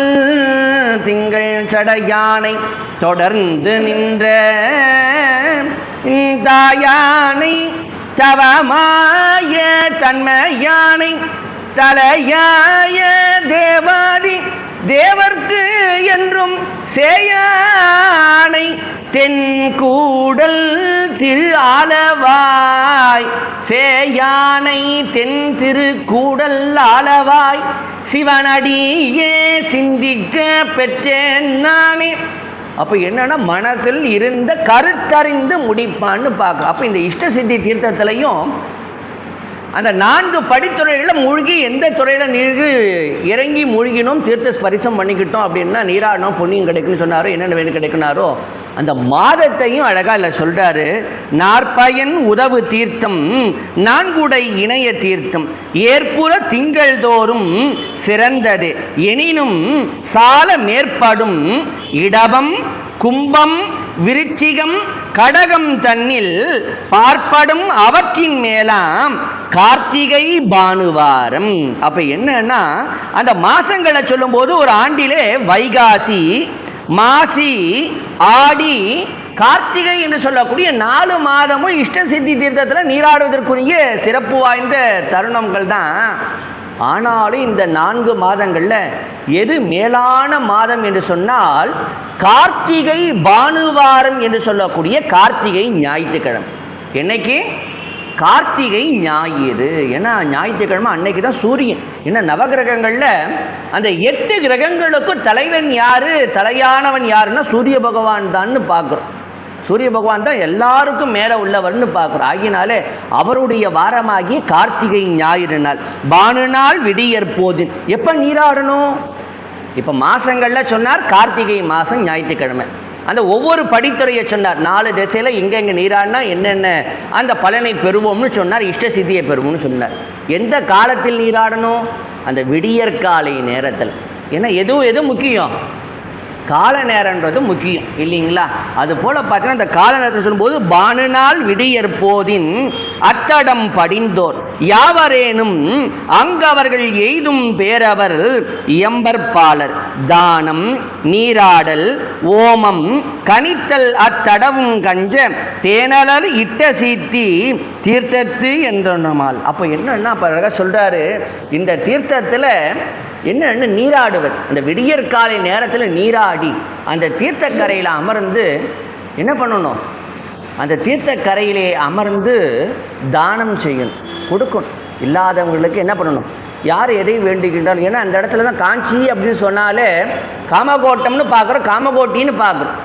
திங்கள் சடையானை தொடர்ந்து நின்ற தாயானை தவமாய தன்மையானை தலையாய தேவாதி தேவர்க்கு என்றும் சேயானை தென்கூடல் திரு ஆலவாய் சேயானை தென் திருக்கூடல் ஆலவாய் சிவனடியே சிந்திக்க பெற்றேன் நானே. அப்போ என்னன்னா மனதில் இருந்த கருத்தறிந்து முடிப்பான்னு பார்க்க. அப்போ இந்த இஷ்ட சித்தி தீர்த்தத்திலையும் அந்த 4 படித்துறைகளில் மூழ்கி எந்த துறையில் நீழ்கி இறங்கி மூழ்கினோம் தீர்த்த ஸ்பரிசம் பண்ணிக்கிட்டோம் அப்படின்னா நீராடணும் புண்ணியம் கிடைக்குன்னு சொன்னாரோ, என்னென்ன வேணும் கிடைக்குனாரோ அந்த மாதத்தையும் அழகாக இல்லை சொல்கிறாரு. நாற்பயன் உதவு தீர்த்தம் நான்குடை இணைய தீர்த்தம் ஏற்புற திங்கள் தோறும் சிறந்தது எனினும் சால மேற்படும் இடபம் கும்பம் விருச்சிகம் கடகம் தன்னில் பார்ப்படும் அவற்றின் மேலாம் கார்த்திகை பானுவாரம். அப்ப என்னன்னா அந்த மாசங்களை சொல்லும் போது ஒரு ஆண்டிலே வைகாசி மாசி ஆடி கார்த்திகை என்று சொல்லக்கூடிய 4 மாதமும் இஷ்ட சித்தி தீர்த்தத்தில் நீராடுவதற்குரிய சிறப்பு வாய்ந்த தருணங்கள் தான். ஆனாலும் இந்த 4 மாதங்களில் எது மேலான மாதம் என்று சொன்னால் கார்த்திகை பானுவாரம் என்று சொல்லக்கூடிய கார்த்திகை ஞாயிற்றுக்கிழமை. என்னைக்கு? கார்த்திகை ஞாயிறு. ஏன்னா ஞாயிற்றுக்கிழமை அன்னைக்கு தான் சூரியன். ஏன்னா நவகிரகங்களில் அந்த 8 கிரகங்களுக்கும் தலைவன் யாரு, தலையானவன் யாருன்னா சூரிய பகவான் தான்னு பார்க்குறோம். சூரிய பகவான் தான் எல்லாருக்கும் மேலே உள்ளவர்னு பார்க்குறோம். ஆகினாலே அவருடைய வாரமாகிய கார்த்திகை ஞாயிறு நாள் பானு நாள் விடியற் போது எப்போ நீராடணும்? இப்போ மாதங்களில் சொன்னார் கார்த்திகை மாதம் ஞாயிற்றுக்கிழமை. அந்த ஒவ்வொரு படித்துறையை சொன்னார். 4 திசையில் எங்கெங்கே நீராடினா என்னென்ன அந்த பலனை பெறுவோம்னு சொன்னார். இஷ்ட சித்தியை பெறுவோம்னு சொன்னார். எந்த காலத்தில் நீராடணும்? அந்த விடியற்காலை நேரத்தில். ஏன்னா எது முக்கியம்? கால நேரன்றது முக்கியம் இல்லைங்களா? அது போல் பார்த்தீங்கன்னா இந்த கால நேரத்தை சொல்லும்போது பானு நாள் விடியற் போதின் அத்தடம் படிந்தோர் யாவரேனும் அங்கவர்கள் எய்தும் பேரவர் இயம்பற்பாலர் தானம் நீராடல் ஓமம் கனித்தல் அத்தடவும் கஞ்ச தேனலர் இட்ட சீத்தி தீர்த்தத்து என்றால். அப்போ என்னன்னா அப்போ சொல்கிறாரு, இந்த தீர்த்தத்தில் என்னென்னு நீராடுவது. அந்த விடியற்காலை நேரத்தில் நீராடி அந்த தீர்த்தக்கரையில் அமர்ந்து என்ன பண்ணணும்? அந்த தீர்த்தக்கரையிலே அமர்ந்து தானம் செய்யணும், கொடுக்கணும். இல்லாதவங்களுக்கு என்ன பண்ணணும்? யார் எதை வேண்டுகின்றாலும். ஏன்னா அந்த இடத்துல தான் காஞ்சி அப்படின்னு சொன்னாலே காமகோட்டம்னு பார்க்குறோம், காமகோட்டின்னு பார்க்குறோம்.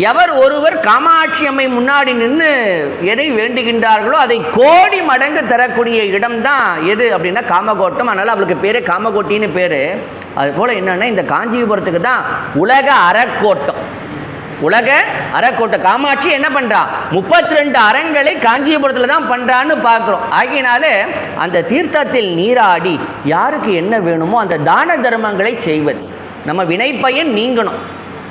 எவர் ஒருவர் காமாட்சி அம்மை முன்னாடி நின்று எதை வேண்டுகின்றார்களோ அதை கோடி மடங்கு தரக்கூடிய இடம்தான் எது அப்படின்னா காமகோட்டம். அதனால் அவளுக்கு பேர் காமகோட்டின்னு பேர். அதுபோல் என்னென்னா இந்த காஞ்சிபுரத்துக்கு தான் உலக அறக்கோட்டம். உலக அறக்கோட்டம் காமாட்சி என்ன பண்ணுறா? 32 அறங்களை காஞ்சிபுரத்தில் தான் பண்ணுறான்னு பார்க்குறோம். ஆகினாலே அந்த தீர்த்தத்தில் நீராடி யாருக்கு என்ன வேணுமோ அந்த தான தர்மங்களை செய்வது. நம்ம வினை பயன் நீங்கணும்.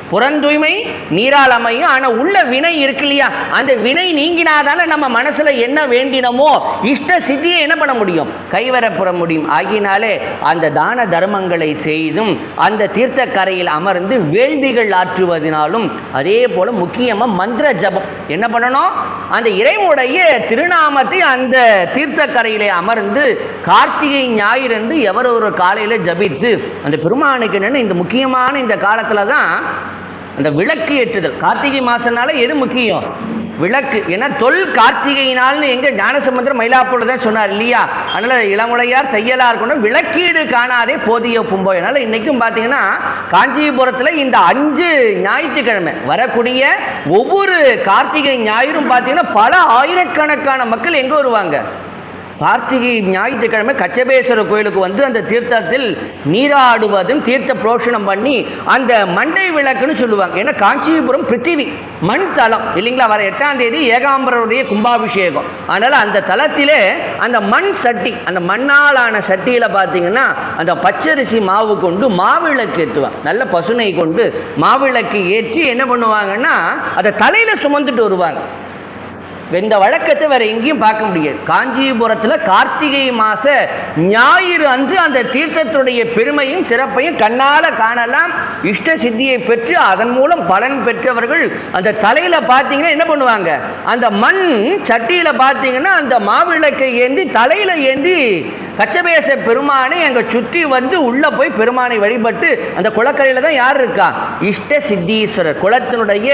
புறந்தூய்மை நீரால் அமையும். ஆனால் உள்ள வினை இருக்கு இல்லையா, அந்த வினை நீங்கினாதானே நம்ம மனசில் என்ன வேண்டினமோ இஷ்ட சித்தியை என்ன பண்ண முடியும்? கைவரப்புற முடியும். ஆகினாலே அந்த தான தர்மங்களை செய்தும் அந்த தீர்த்த கரையில் அமர்ந்து வேள்விகள் ஆற்றுவதனாலும் அதே போல் முக்கியமாக மந்திர ஜபம் என்ன பண்ணணும்? அந்த இறைவனுடைய திருநாமத்தை அந்த தீர்த்த கரையிலே அமர்ந்து கார்த்திகை ஞாயிறு என்று எவர் ஒரு காலையில் ஜபித்து அந்த பெருமானுக்கு என்னென்னு இந்த முக்கியமான இந்த காலத்தில் தான் அந்த விளக்கு ஏற்றுதல். கார்த்திகை மாதம்னால எது முக்கியம்? விளக்கு. ஏன்னா கார்த்திகை நாள்னு எங்கள் ஞானசம்பந்தர் மயிலாப்பூரில் தான் சொன்னார் இல்லையா? அதனால் இளமுலையார் தையலார் கொண்டு விளக்கீடு காணாதே போதிய பும்போய். அதனால் இன்றைக்கும் பார்த்தீங்கன்னா காஞ்சிபுரத்தில் இந்த 5 ஞாயிற்றுக்கிழமை வரக்கூடிய ஒவ்வொரு கார்த்திகை ஞாயிறும் பார்த்தீங்கன்னா பல ஆயிரக்கணக்கான மக்கள் எங்கே வருவாங்க? கார்த்திகை ஞாயிற்றுக்கிழமை கச்சபேஸ்வரர் கோயிலுக்கு வந்து அந்த தீர்த்தத்தில் நீராடுவதும் தீர்த்த புரோஷனம் பண்ணி அந்த மண்டை விளக்குன்னு சொல்லுவாங்க. ஏன்னா காஞ்சிபுரம் பிருத்திவி மண் தலம் இல்லைங்களா? வர 8ஆம் தேதி ஏகாம்பரருடைய கும்பாபிஷேகம். அதனால் அந்த தலத்திலே அந்த மண் சட்டி, அந்த மண்ணாலான சட்டியில் பார்த்தீங்கன்னா அந்த பச்சரிசி மாவு கொண்டு மாவிளக்கு ஏற்றுவாங்க. நல்ல பசுனை கொண்டு மாவிளக்கு ஏற்றி என்ன பண்ணுவாங்கன்னா அதை தலையில் சுமந்துட்டு வருவாங்க. இந்த வழக்கத்தை வேற எங்கேயும் பார்க்க முடியாது. காஞ்சிபுரத்தில் கார்த்திகை மாத ஞாயிறு அன்று அந்த தீர்த்தத்துடைய பெருமையும் சிறப்பையும் கண்ணால் காணலாம். இஷ்ட சித்தியை பெற்று அதன் மூலம் பலன் பெற்றவர்கள் அந்த தலையில் பார்த்தீங்கன்னா என்ன பண்ணுவாங்க? அந்த மண் சட்டியில் பார்த்தீங்கன்னா அந்த மாவிளக்கை ஏந்தி தலையில் ஏந்தி கச்சபேச பெருமானை அங்கே சுற்றி வந்து உள்ளே போய் பெருமானை வழிபட்டு அந்த குளக்கரையில் தான் யார் இருக்கா? இஷ்ட சித்தீஸ்வரர். குளத்தினுடைய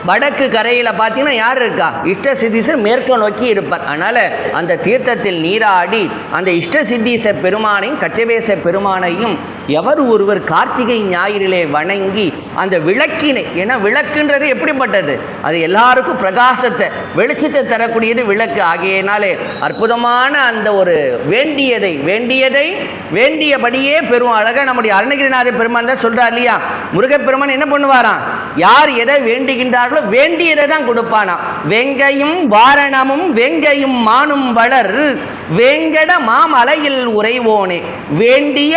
வடக்கு கரையில் பார்த்தீங்கன்னா யார் இருக்கா? இஷ்ட சித்தீசர் மேற்கு நோக்கி இருப்பார். அதனால் அந்த தீர்த்தத்தில் நீராடி அந்த இஷ்ட சித்தீச பெருமானையும் கச்சபேச பெருமானையும் எவர் ஒருவர் கார்த்திகை ஞாயிறிலே வணங்கி அந்த விளக்கினை, ஏன்னா விளக்குன்றது எப்படிப்பட்டது? அது எல்லாருக்கும் பிரகாசத்தை வெளிச்சத்தை தரக்கூடியது விளக்கு. ஆகியனாலே அற்புதமான அந்த ஒரு வேண்டியதை வேண்டியபடியே பெறும். அழகாக நம்முடைய அருணகிரிநாத பெருமான் தான் சொல்கிறார் இல்லையா? முருகப்பெருமான் என்ன பண்ணுவாராம்? யார் எதை வேண்டுகின்றார்களோ வேண்டியதை தான் கொடுப்பானாம். வெங்கையும் வாரணமும் வெங்கையும் மானும் வளர் வேங்கட மாமலையில் உறைவோனே வேண்டிய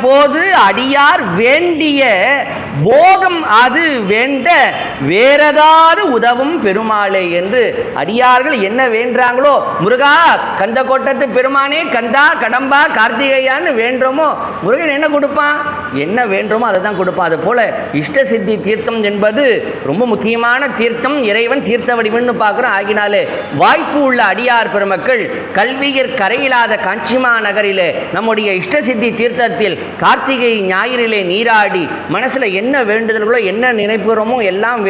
போது அடியார் வேண்டிய போகம் அது வேண்ட வேறதாவது உதவும் பெருமாளே என்று அடியார்கள் என்ன வேண்டாங்களோ, முருகா கந்த கோட்டத்து பெருமானே கந்தா கடம்பா கார்த்திகையான்னு வேண்டுமோ முருகன் என்ன கொடுப்பான்? என்ன வேண்டுமோ அதை தான் கொடுப்பான். அது போல இஷ்ட சித்தி தீர்த்தம் என்பது ரொம்ப முக்கியமான தீர்த்தம். இறைவன் தீர்த்த வடிவம்னு பார்க்குறோம். ஆகினாலே வாய்ப்பு உள்ள அடியார் பெருமக்கள் கல்வியர் கரையில்லாத காஞ்சிமா நகரிலே நம்முடைய இஷ்ட சித்தி தீர்த்தத்தில் கார்த்திகை ஞாயிறிலே நீராடி மனசில் என்ன வேண்டுதல்களோ என்ன நினைப்புறமோ எல்லாம்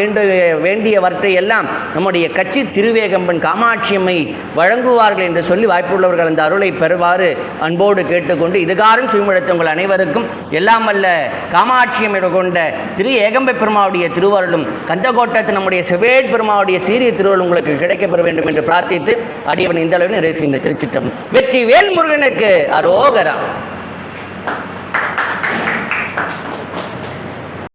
வேண்டியவற்றை எல்லாம் நம்முடைய கட்சி திருவேகம்பன் காமாட்சியம்மை வழங்குவார்கள் என்று சொல்லி வாய்ப்புள்ளவர்கள் அந்த அருளை பெறுவாறு அன்போடு கேட்டுக்கொண்டு இதுகாரும் சுயமுழைத்த உங்கள் அனைவருக்கும் எல்லாம் வல்ல காமாட்சியம்மை கொண்ட திரு ஏகம்பை பெருமாவுடைய திருவருளும் கந்தகோட்டத்து நம்முடைய செவேட் பெருமாவுடைய சீரிய திருவருள் உங்களுக்கு கிடைக்கப்பெற வேண்டும் என்று பிரார்த்தித்து அடியவன் இந்த அளவில் நிறைவு செய்கின்ற திருச்சிட்டம் வெற்றி வேல் முருகனுக்கு அரோகரா.